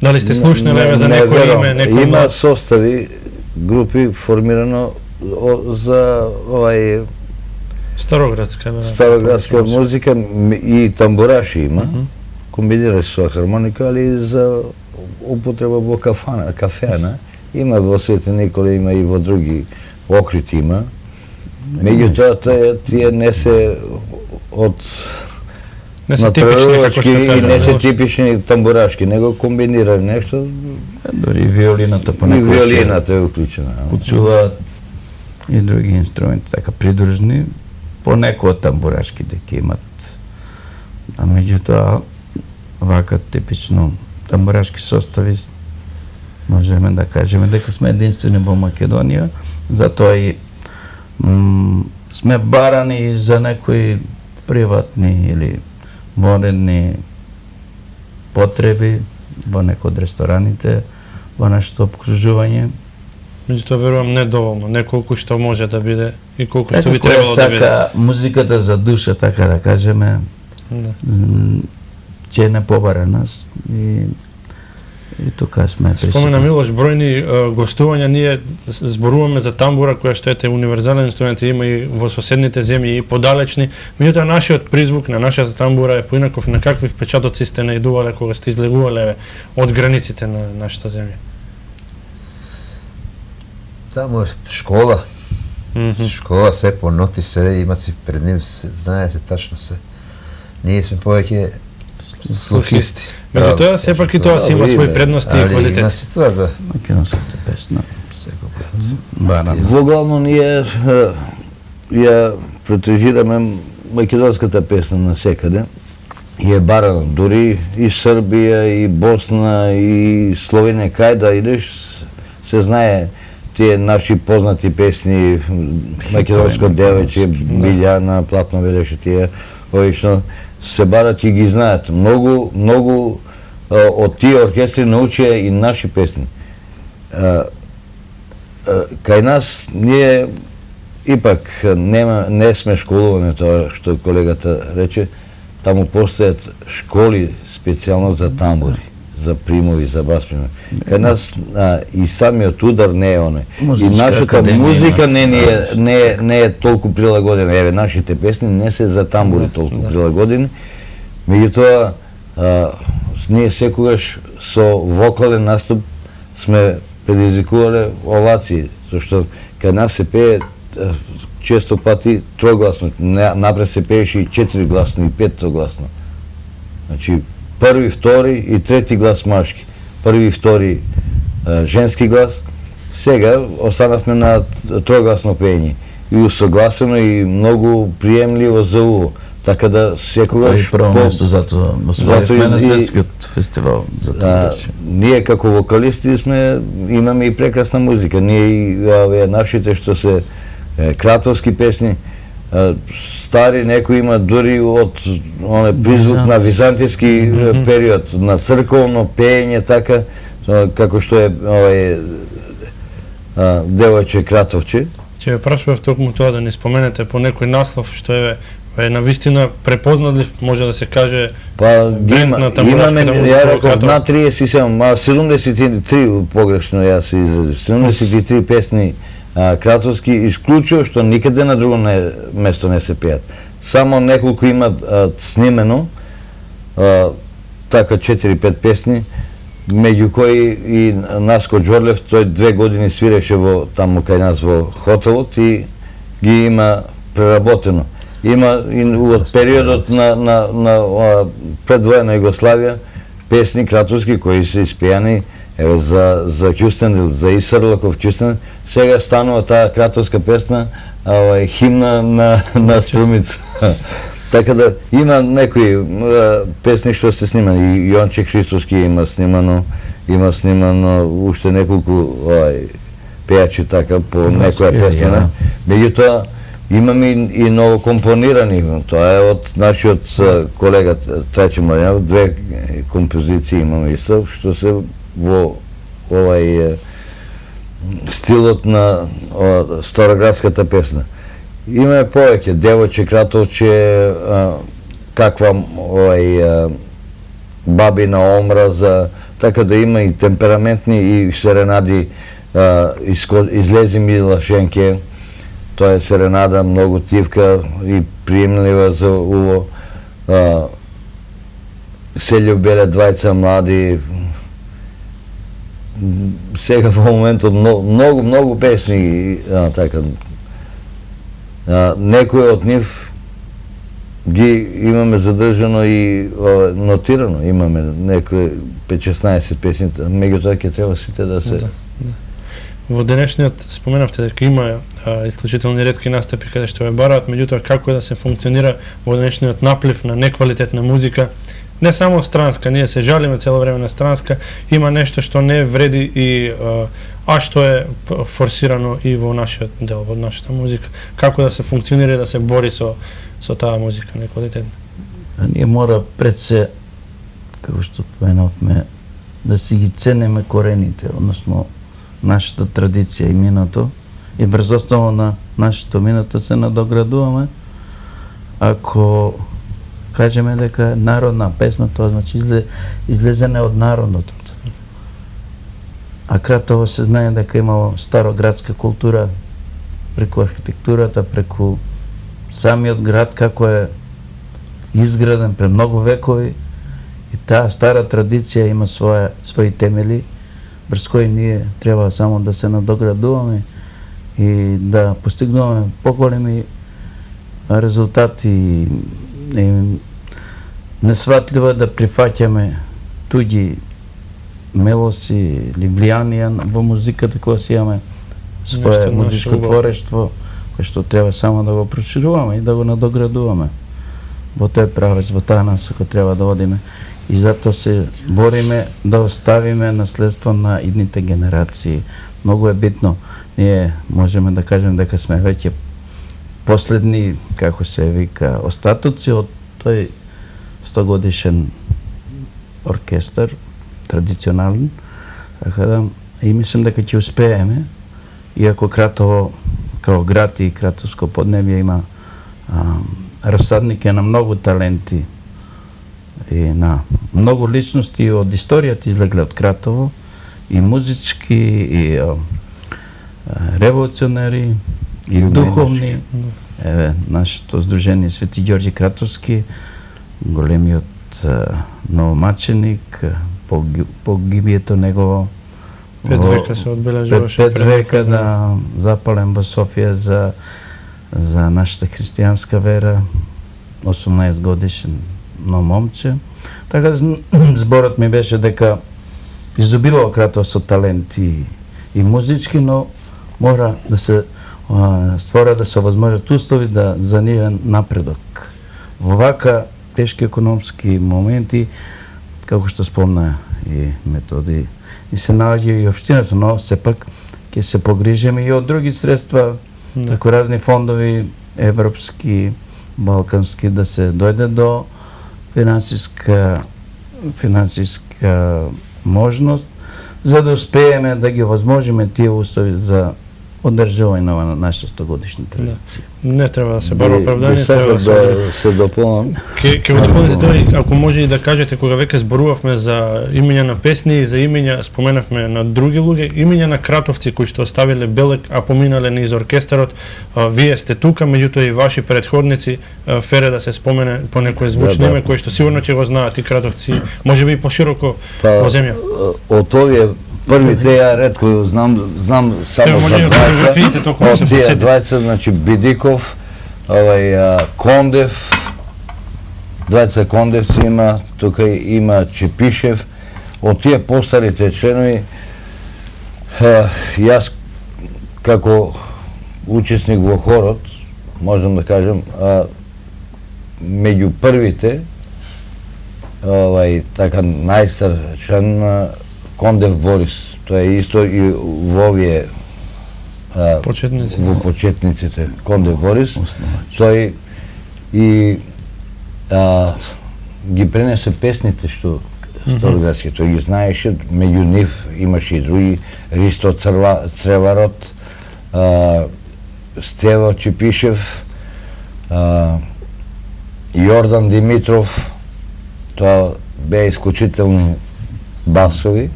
дали сте слушнали за некој име, некој има состави групи формирано за овај староградска музика и тамбураши има, комбинира со хармоника, али за употреба во кафена, има во Свети Никола, има и во други, Охрид има. Меѓутоа тие не се од натпреварувачки и не се типични тамбурашки, него комбинирани нешто. Дори виолината понекогаш. И виолината е уклучена. Кучуваат и други инструменти, така придружни, понеко од тамбурашките ќе имат. А меѓутоа, вака типично тамбурашки состави, можеме да кажеме дека сме единствени во Македонија, затоа и сме барани за некои приватни или воредни потреби во некој од рестораните, во нашето обкружување. Меѓутоа, верувам, не доволно, не колку што може да биде и колку што би требало да биде. Музиката за душа, така да кажеме, ќе не побара нас и тука сме присутни. Спомена Милош, бројни гостувања, ние зборуваме за тамбура која што е универзален инструмент, има и во соседните земји и подалечни, меѓутоа нашиот призвук на нашата тамбура е поинаков. На какви впечатоци сте наидувале кога сте излегувале од границите на нашата земја? Тамо е школа. Школа се поноти се, има си пред ним, знае се тачно се. Ние сме повеќе слухисти. Меѓутоа, сепак и тоа си има своји предности и квалитети. Има си тоа, да. Македонската песна, секогаш. Воглавно ние ја претежираме македонската песна насекаде. И е барано, дури и Србија, и Босна, и Словенија, кај да идеш, се знае тие наши познати песни, македонско девече, Билјана, Платно велеше тие, оично се барат и ги знаат. Многу од тие оркестри научија и наши песни. Кај нас ние ипак не сме школувани, тоа што колегата рече, таму постојат школи специјално за тамбури, за примови, за баспринови. Кај нас и самиот удар не е оне. И нашата музика не е толку прилагодена. Еве, нашите песни не се за тамбури толку прилагодени. Меѓутоа, ние секогаш со вокален наступ сме предизвикувале овации, зашто кај нас се пее често пати трогласно, напред се пееше и 4-гласно и 5-гласно. Значи, први, втори и трети глас машки, први и втори женски глас. Сега останавме на трогласно пење и усогласено и многу приемливо за уво. Така да секогаш прво место затоа освоивме на светскиот фестивал за тоа беше. Ние како вокалисти имаме и прекрасна музика. Ние и нашите што се кратовски песни, стари, некои има дури од призвук на византијски период, на црковно пеење, така, како што е Девојче Кратовче. Ќе ве прашував токму тоа да не споменете по некој наслов што е навистина препознадлив, може да се каже, бренд на тамбурашката музика. Ја реков, на 37, 73, погрешно јас се изразив, 73 песни кратовски, исклучио што никаде на друго место не се пеат. Само неколку има снимено, така 4-5 песни, меѓу кои и Наско Џорлев, тој 2 години свиреше таму кај нас во хотелот и ги има преработено. Има и од периодот на предвоена Југославија песни кратовски кои се испејани за Кјустендил, за Исарлаков Кјустендил. Сега станува таа кратовска песна химна на Струмица. Така да има некои песни што се снимани. И Јонче Христовски има снимано уште неколку пејачи така по некоја песна. Меѓутоа имаме и ново компонирани. Тоа е од нашиот колега Траче Марјанов. 2 композиции имаме исто што се во стилот на староградската песна. Имаме повеќе, Девојче Кратовче, каква бабина омраза, така да има и темпераментни и серенади, излези ми Лашенке, тоа е серенада многу тивка и приемлива за уво. Се љубеле двајца млади, сега во моментот многу песни, така. Некои од нив ги имаме задржано и нотирано, имаме некои 5-16 песни, меѓутоа ќе треба сите да се... Во денешниот споменавте дека има исклучителни ретки настапи каде што ве бараат, меѓутоа како е да се функционира во денешниот наплив на неквалитетна музика, не само странска, ние се жалиме цело време на странска, има нешто што не вреди и што е форсирано и во нашиот дел, во нашата музика. Како да се функционира и да се бори со таа музика неквалитетна? Ние мора пред се, како што поменавме, да си ги цениме корените, односно нашата традиција и минато, и врз основа на нашето минато се надоградуваме. Ако кажеме дека народна песна, тоа значи излезене од народното. А Кратово се знае дека имало староградска култура преку архитектурата, преку самиот град како е изграден пред многу векови, и таа стара традиција има своји темели врз кои ние треба само да се надоградуваме и да постигнуваме поголеми резултати. Несватливо да прифаќаме туѓи мелоси или влијанија во музиката која си имаме свое музичко творештво, кое што треба само да го прошируваме и да го надоградуваме. Во тој правец, во таа насока треба да одиме. И затоа се бориме да оставиме наследство на идните генерации. Многу е битно. Ние можеме да кажеме дека сме веќе последни, како се вика, остатоци од тој 100 годишен оркестар, традиционален, така да, и мислам дека ќе успееме, иако Кратово, као град и кратовско поднебје има рассадник на многу таленти и на многу личности од историјата излегле од Кратово, и музички, и револуционери, и духовни. Еве, нашето здружение Свети Ѓорѓе Кратовски, големиот новомаченик, погибието негово 5 века се одбележуваше. 5 века, да, запален во Софија за нашата христијанска вера, 18 годишен момче. Така зборот ми беше дека изобилува Кратово со таленти и музички, но мора да се створа, да се возможат услови за нивен напредок. Во вака тешки економски моменти, како што спомна и Методи, и се наоѓа и општината, но сепак ќе се погрижиме и од други средства, како разни фондови, европски, балкански, да се дојде до финансиска можност, за да успееме да ги возможиме тие услови за одржување на нашата 100-годишна традиција. Не треба да се бара оправдание, треба да се дополнам. Ќе го дополните тој, ако може и да кажете, кога веќе зборувавме за имења на песни и за имења, споменавме на други луѓе, имења на кратовци кои што оставиле белег, а поминале низ оркестарот, вие сте тука, меѓутоа и ваши предходници, фере да се спомене по некој звучно име, кој што сигурно ќе го знаат и кратовци, можеби и пошироко во земја. Од овие првите ја ретко знам само за двајца. Од тие двајца, значи Бидиков, Кондев, двајца Кондевци има, тука има Чепишев. Од тие постарите членови, јас како учесник во хорот, можам да кажем, меѓу првите, така најстар член Кондев Борис, тоа е исто и во овие во почетниците, Кондев Борис, тој и ги пренесе песните што Староградски, тој ги знаеше, меѓу нив имаше и други, Ристо Цреварот, Стево Чепишев, Јордан Димитров, тоа беа исклучителни басови.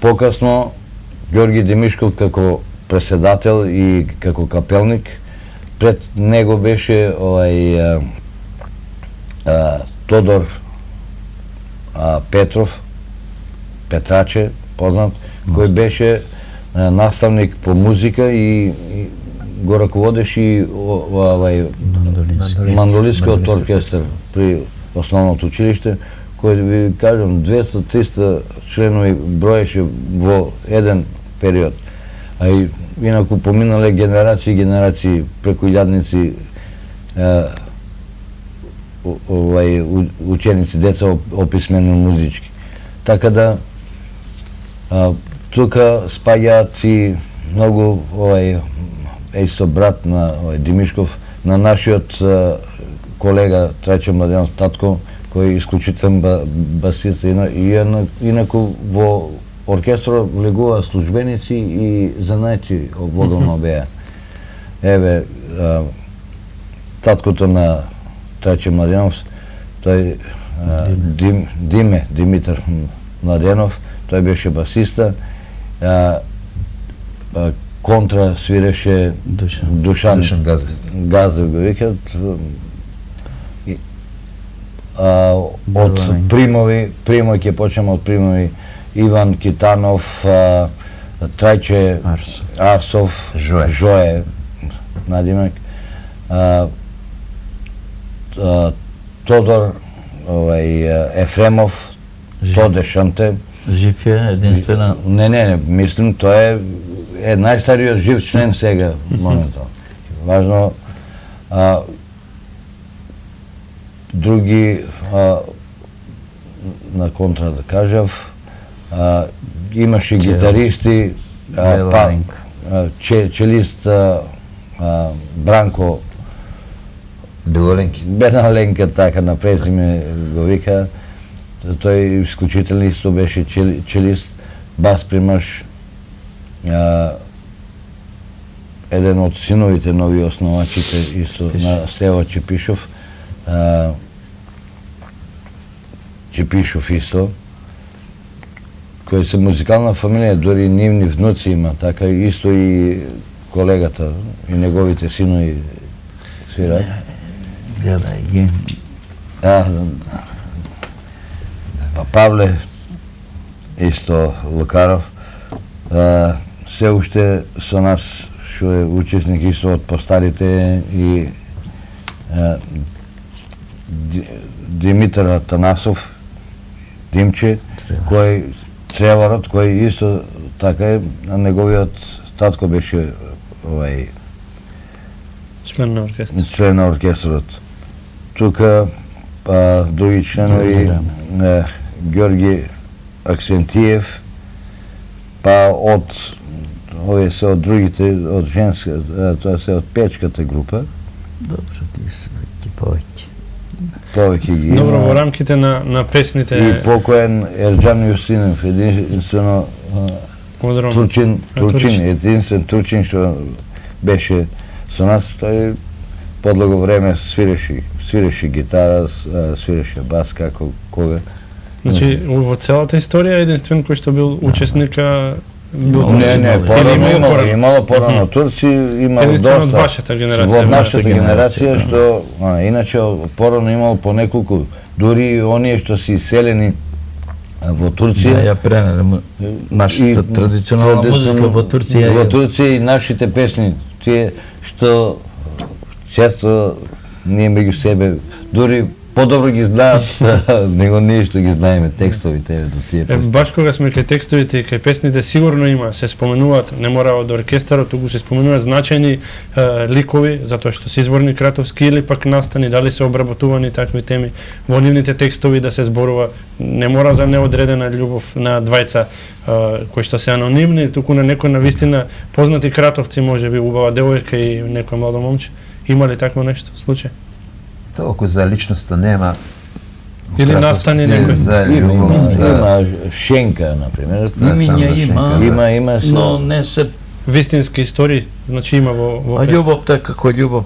Покасно Ѓорги Димишков како преседател и како капелник. Пред него беше Тодор Петров, Петраче, познат, кој беше наставник по музика и го раководеше и мандолинскиот оркестар при основното училиште, кој ви кажам 200-300 членови броеше во еден период. А и инаку поминале генерации и генерации преку илјадници ученици, деца описмени музички. Така да тука спаѓаат и многу исто брат на Димишков, на нашиот колега Трајче Младенов татко, кој е исклучителен басист, инаку во оркестрот влегува службеници и занајци одводално беа. Еве, таткото на Трајче Младенов, тој Димитар Младенов, тој беше басиста, контра свиреше Душан Газев го викат. Од примови ќе почнеме од примови Иван Китанов, Трајче Арсов, Жое надимек, Тодор Ефремов, Тоде Шанте. Жив е единствена? Не, мислим, тој е најстариот жив член сега, моментално. Важно, други на контра да кажав, имаше гитаристи, челист Бранко Белоленки, така на презиме го вика, тој исклучителен исто беше челист, бас примаш, еден од синовите нови основачите исто на Стево Чепишов, Чепишов исто, кој се музикална фамилија, дори нивни внуци има, така исто и колегата и неговите синови свираат. Гледај ги. Павле исто Лукаров, се уште со нас што е учесник исто од постарите и Димитар Атанасов, Димче, кој Цреварот, кој исто така е, неговиот татко беше член на оркестрот. Член на оркестрот. Тука други членови Георги Аксентиев, па овие се од другите, од женска, тоа се од печката група. Добро, ти се повеќе. Повеќе ги има. Добро, во рамките на песните... И покоен Ерджан Јусинов, единствено турчин, единствен турчин што беше со нас, тој подлого време свиреше гитара, свиреше бас, како кога. Значи, во целата историја единствен кој што бил учесника бил Не, имало порано турци, имало доста. Единствено од вашата генерација. Во нашата генерација, што иначе порано имало по неколку, дури оние што се иселени во Турција. Ја пренеле нашата традиционална музика во Турција. Во Турција и нашите песни, тие што често ние меѓу себе, дури подобро ги знаат, него ние што ги знаеме текстовите до тие песни. Баш кога сме кај текстовите и кај песните, сигурно има, се споменуваат, не мора од оркестарот, туку се споменуваат значајни ликови, затоа што се изворни кратовски или пак настани, дали се обработувани такви теми во нивните текстови да се зборува, не мора за неодредена љубов на двајца кои што се анонимни, туку на некој навистина познати кратовци, може би убава девојка и некој младо момче. Има ли такво нешто случај? Толку за личноста нема. Или настани некој? Има Шенка, например. Има, но не се вистински истории, значи има во песни. А љубовта како љубов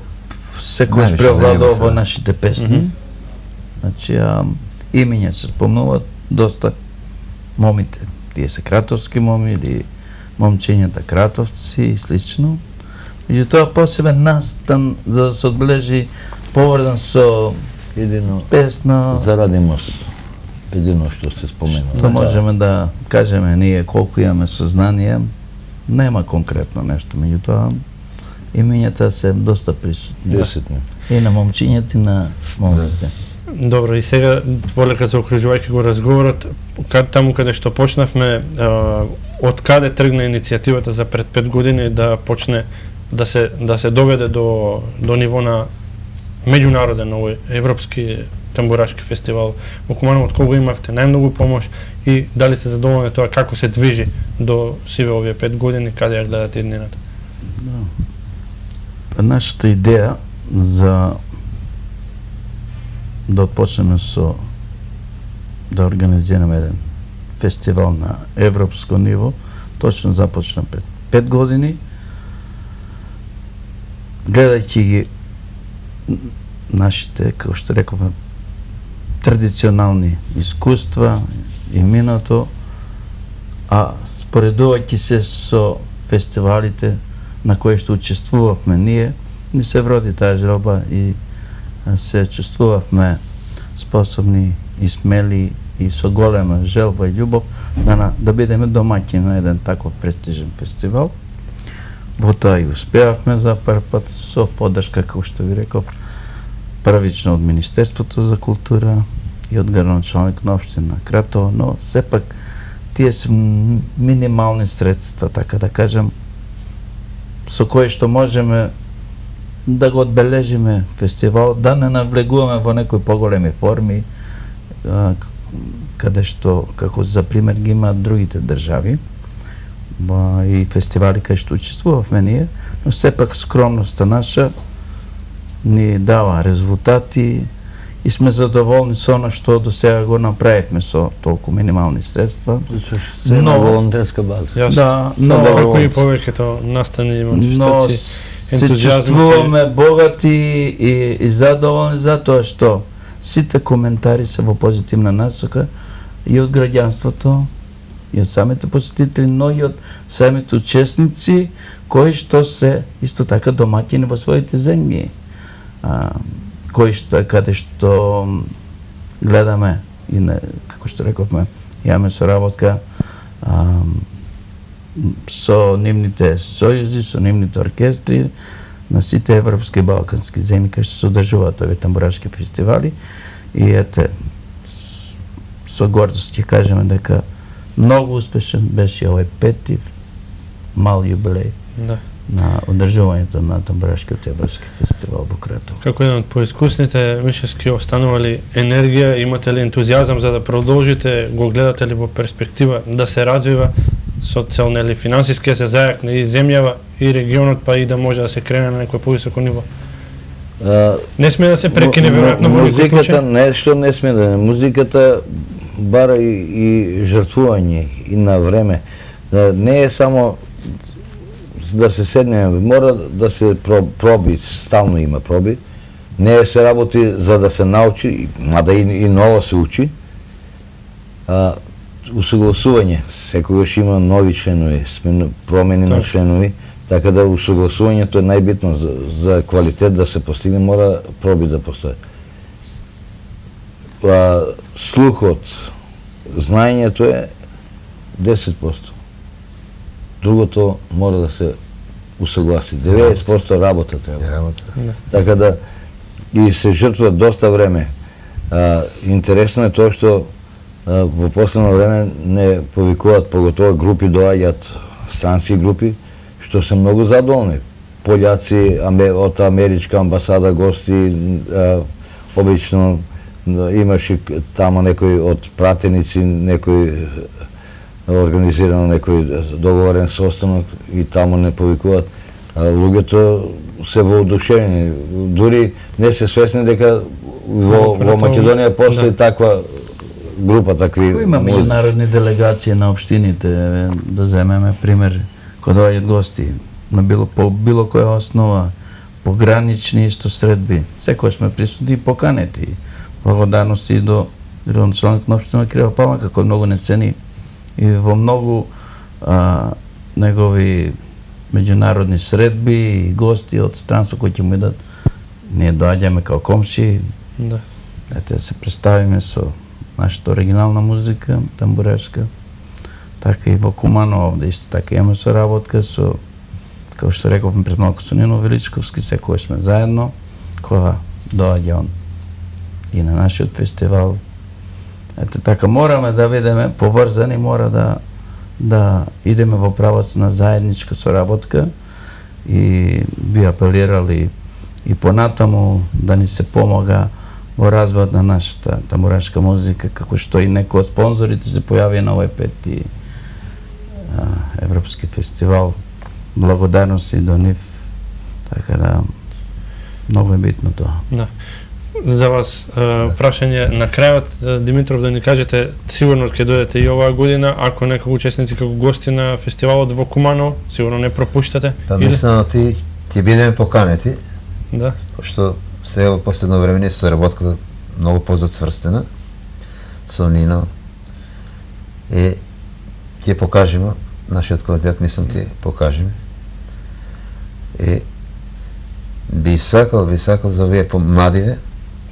секој превладува во нашите песни. Значи, имиња се спомнуваат доста момите. Тие се кратовски моми или момчињата кратовци и слично. Меѓутоа посебен настан за да се одбележи поврзан со песна заради мост. Едино што се споменува. Што можеме да кажеме ние колку имаме сознание, нема конкретно нешто, меѓутоа имињата се доста присутни. И на момчињата и на момите. Добро, и сега полека заокружувајќи го разговорот, таму каде што почнавме, од каде тргна иницијативата за пред 5 години да почне да се доведе до ниво на меѓународен овој европски тамбурашки фестивал. Во Куманово од кого имавте најмногу помош и дали сте задоволни тоа како се движи до сиве овие 5 години, каде ја гледате иднината? Нашата идеја за да почнеме со да организираме еден фестивал на европско ниво, точно започна пред 5 години. Гледајќи ги нашите, како што рековме, традиционални искуства и минато, а споредувајќи се со фестивалите на кои што учествувавме ние, ни се вроди таа желба и се чувствувавме способни и смели и со голема желба и љубов да бидеме домаќини на еден таков престижен фестивал. Во тоа и успеавме за прв пат со поддршка, како што ви реков, првично од Министерството за култура и од градоначалник на општина Кратово, но сепак тие се минимални средства, така да кажам, со кои што можеме да го одбележиме фестивал, да не навлегуваме во некои поголеми форми, каде што, како за пример, ги имаат другите држави и фестивали кај што учествувавме ние, но сепак скромноста наша ни дава резултати и сме задоволни со она што до сега го направивме со толку минимални средства. Се на волонтерска база. Да, но како и повеќето настани манифестации, се чувствуваме богати и задоволни затоа што сите коментари се во позитивна насока и од граѓанството, и од самите посетители, но и од самите учесници кои што се исто така домаќини во своите земји. Кои што каде што гледаме и како што рековме, имаме соработка со нивните сојузи, со нивните оркестри на сите европски и балкански земји кај што се одржуваат овие тамбурашки фестивали и ете со гордост ќе кажеме дека многу успешен беше овој 5-ти мал јубилеј на одржувањето на Тамбурашкиот европски фестивал во Кратово. Како еден од поискусните, Мишевски, останува ли енергија, имате ли ентузијазам за да продолжите, го гледате ли во перспектива да се развива социјално или финансиски, да се зајакне и земјава и регионот, па и да може да се крене на некој повисоко ниво? Не сме да се прекине веројатно во некој случај? Музиката нешто не сме да не. Музиката бара и жртвување и на време. Не е само да се седне, мора да се проби, стално има проби. Не се работи за да се научи, мада и ново се учи. Усогласување, секогаш има нови членови, промени на членови, така да усогласувањето е најбитно за квалитет да се постигне, мора проби да постои. Слухот, знаењето е 10%. Другото мора да се усогласи. 90% работа треба. Така да и се жртва доста време. Интересно е тоа што во последно време не повикуваат, поготово групи доаѓаат, странски групи, што се многу задоволни. Пољаци од америчка амбасада гости, обично имаше тамо некој од пратеници, некој организирано некој договорен состанок и тамо не повикуваат. Луѓето се воодушевени, дури не се свесни дека во Македонија постои таква група, такви... Има меѓународни делегации на општините, да земеме пример, кога доаѓаат гости на било која основа, погранични исто средби, секој сме присутни и поканети. Благодарности и до началникот на општина Крива Палма, како многу не цени и во многу негови меѓународни средби и гости од странство кои ќе му идат. Ние доаѓаме као комши, да се представиме со нашата оригинална музика, тамбурашка. Така и во Куманово, овде исто така имаме соработка со, како што рековме пред малку, со Нино Величковски, секој сме заедно, кога доаѓа он и на нашиот фестивал. Ете така, мораме да видиме поврзани, мора да идеме во правец на заедничка соработка и би апелирали и понатаму да ни се помага во развојот на нашата тамбурашка музика, како што и некои од спонзорите се појави на овој пети европски фестивал. Благодарности до нив, така да многу е битно тоа. Да. За вас прашање на крајот, Димитров, да ни кажете, сигурно ќе дојдете и оваа година, ако некои учесници како гости на фестивалот во Куманово, сигурно не пропуштате. Па мислам ти бидеме поканети. Да. Пошто сега во последно време со работката многу позацврстена со Нино и ти покажеме нашиот квалитет, мислам ти покажеме. И би сакал за овие младиве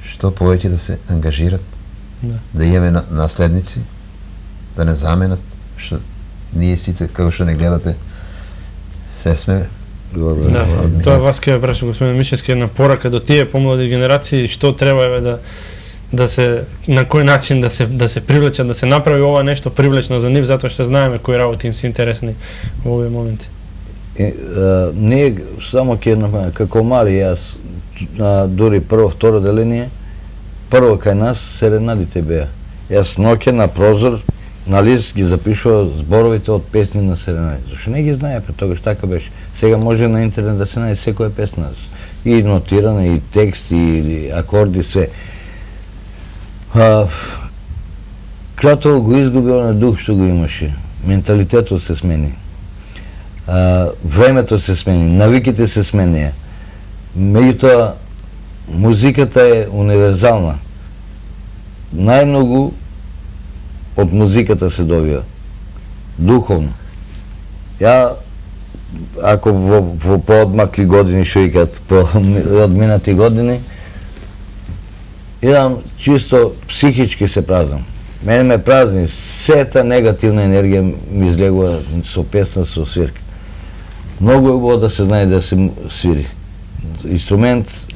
што повеќе да се ангажират, да имаме наследници, да не заменат, што ние сите, како што не гледате, се сме. Тоа вас ке праша господин Мишевски, една порака до тие помлади генерации, што треба да се, на кој начин да се привлечат, да се направи ова нешто привлечно за нив, затоа што знаеме кои работи им се интересни во овие моменти. Ние само ке како мали, јас дури прво, второ деление, прво кај нас серенадите беа. Јас ноќе на прозор, на лист ги запишува зборовите од песни на серенади. Зашто не ги знае пред тогаш, така беше. Сега може на интернет да се најде секоја песна. И нотирана, и текст, и акорди, се. Кратово го изгуби оној дух што го имаше. Менталитетот се смени. Времето се смени, навиките се сменија. Меѓутоа, музиката е универзална. Најмногу од музиката се добива. Духовно. Ја, ако во поодмакли години, што викат, по одминати години, идам чисто психички се празнам. Мене ме празни, сета негативна енергија ми излегува со песна, со свирка. Многу е убаво да се знае да се свири. Инструмент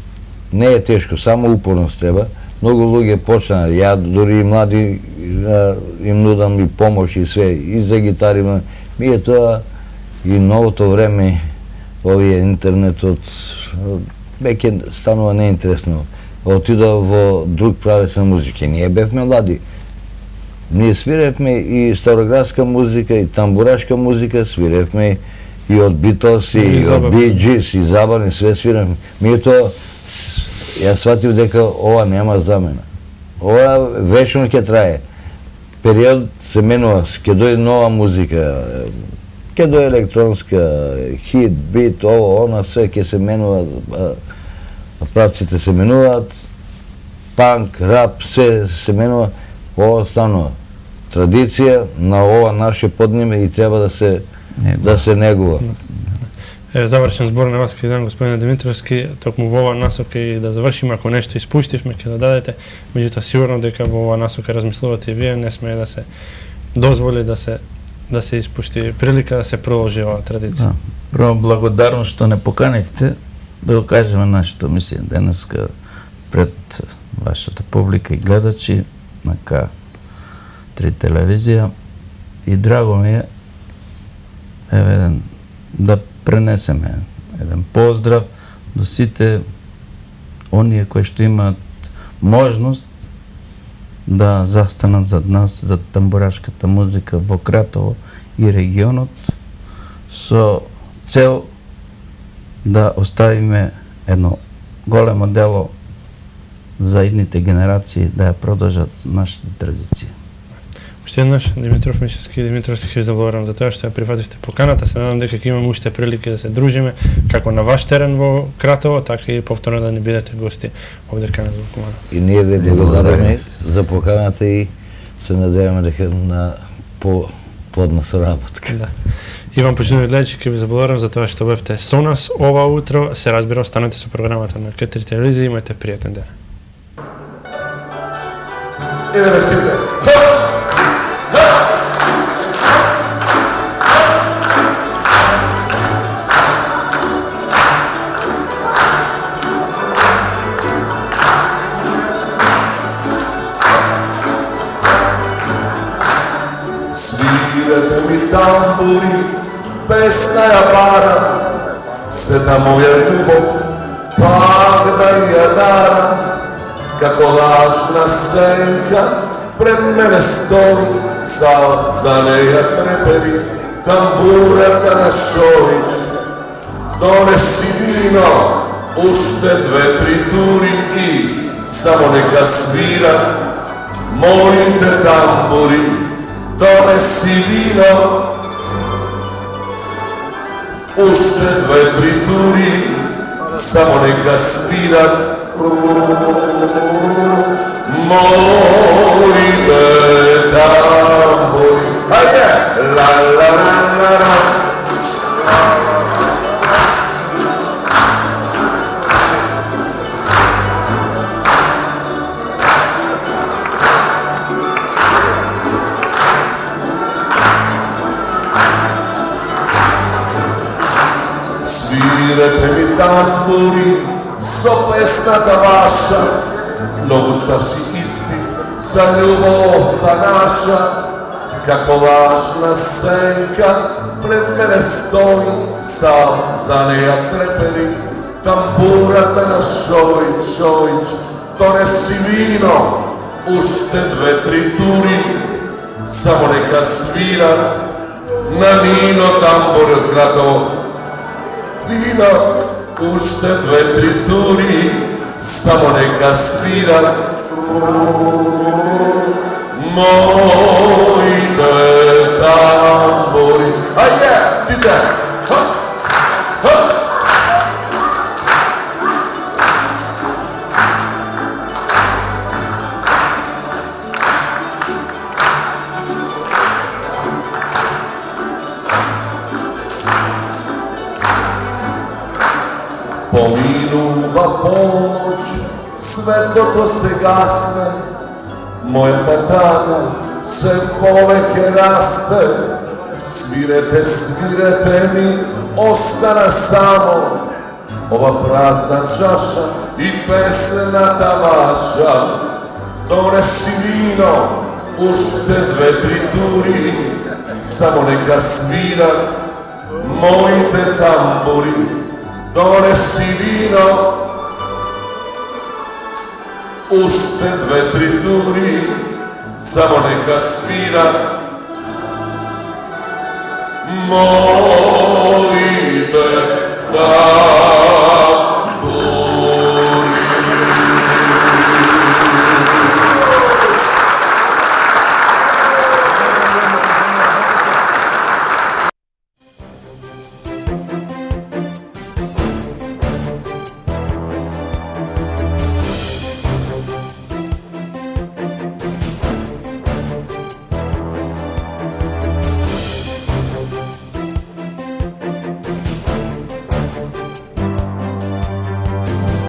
не е тешко, само упорност треба. Многу луѓе почнаа, ја дури и млади им нудам и помош и све, и за гитари, ми е тоа и новото време овие интернетот, веќе станува неинтересно. Отидов во друг правец на музика. Ние бевме млади. Ние свиревме и староградска музика, и тамбурашка музика, свиревме и од Битлз, и од Бee Gees, и забавни, све свиревме. Меѓутоа, ја сватив дека ова нема замена. Ова вечно ќе трае. Период се менува, ќе дојде нова музика, ќе дојде електронска, хит, бит, ово, она, све ќе се менува, правците се менуваат, панк, рап, се менува, ова станува традиција на ова наше поднеме и треба да се негува. Завршен збор на вас кај ден, господине Димитровски, токму во ова насока и да завршиме, ако нешто испуштивме, ќе да дадете, меѓутоа сигурно дека во ова насока размислувате и вие, не смее да се дозволи да се испушти прилика да се продолжи оваа традиција. Прво благодарно што не поканихте да го кажеме нашето мисија денеска пред вашата публика и гледачи на К3 телевизија и драго ми е да пренесеме еден поздрав до сите оние кои што имаат можност да застанат зад нас, за тамбурашката музика во Кратово и регионот, со цел да оставиме едно големо дело за идните генерации да ја продолжат нашата традиција. Уште еднаш, Димитров Мишевски и Димитровски, ќе заблагодарам за тоа што ја прифативте поканата. Се надам дека ќе имаме уште прилики да се дружиме, како на ваш терен во Кратово, така и повторно да не бидете гости овде кај нас во командата. И ние ви благодараме за поканата и се надеваме дека на по-плодна соработка. Да. Иван, почитувани гледачи, ќе ви заблагодарам за тоа што бевте со нас ова утро. Се разбира, останете со програмата на К3 телевизија, имате пријатен ден. Идеме сите. Свирете ми тамбури, песна ја барам, сета моја љубов, пак да ја дарам, како лажна сенка, пред мене стои, сал за неја трепери, тамбурата на Шојич. Донеси вино, уште 2-3 тури и само нека свира моите тамбури. Донеси вино, уште 2-3 тури, само нека свират моите тамбури. Ајде! Ла-ла-ла-ла-ла. Свирете ми тамбури со песната ваша, многу чаши испив за љубовта наша, како лажна сенка пред мене стои, сам за неја трепери, тамбурата на Шојич, Шојич. Донеси вино, уште 2-3 тури, само нека свира на нино тамбур од Кратово. Вино, уште 2-3 тури, само нека свира моите тамбури. Ајде, сите! Поминува полноќ, светлото се гасне, мојата тага се повеќе расте. Свирете, свирете ми, остана само ова празна чаша и песната ваша. Донеси вино, уште 2-3 тури, само нека свира mojte tamburi, donesi vino, ušte 2-3 turi, samo neka svira.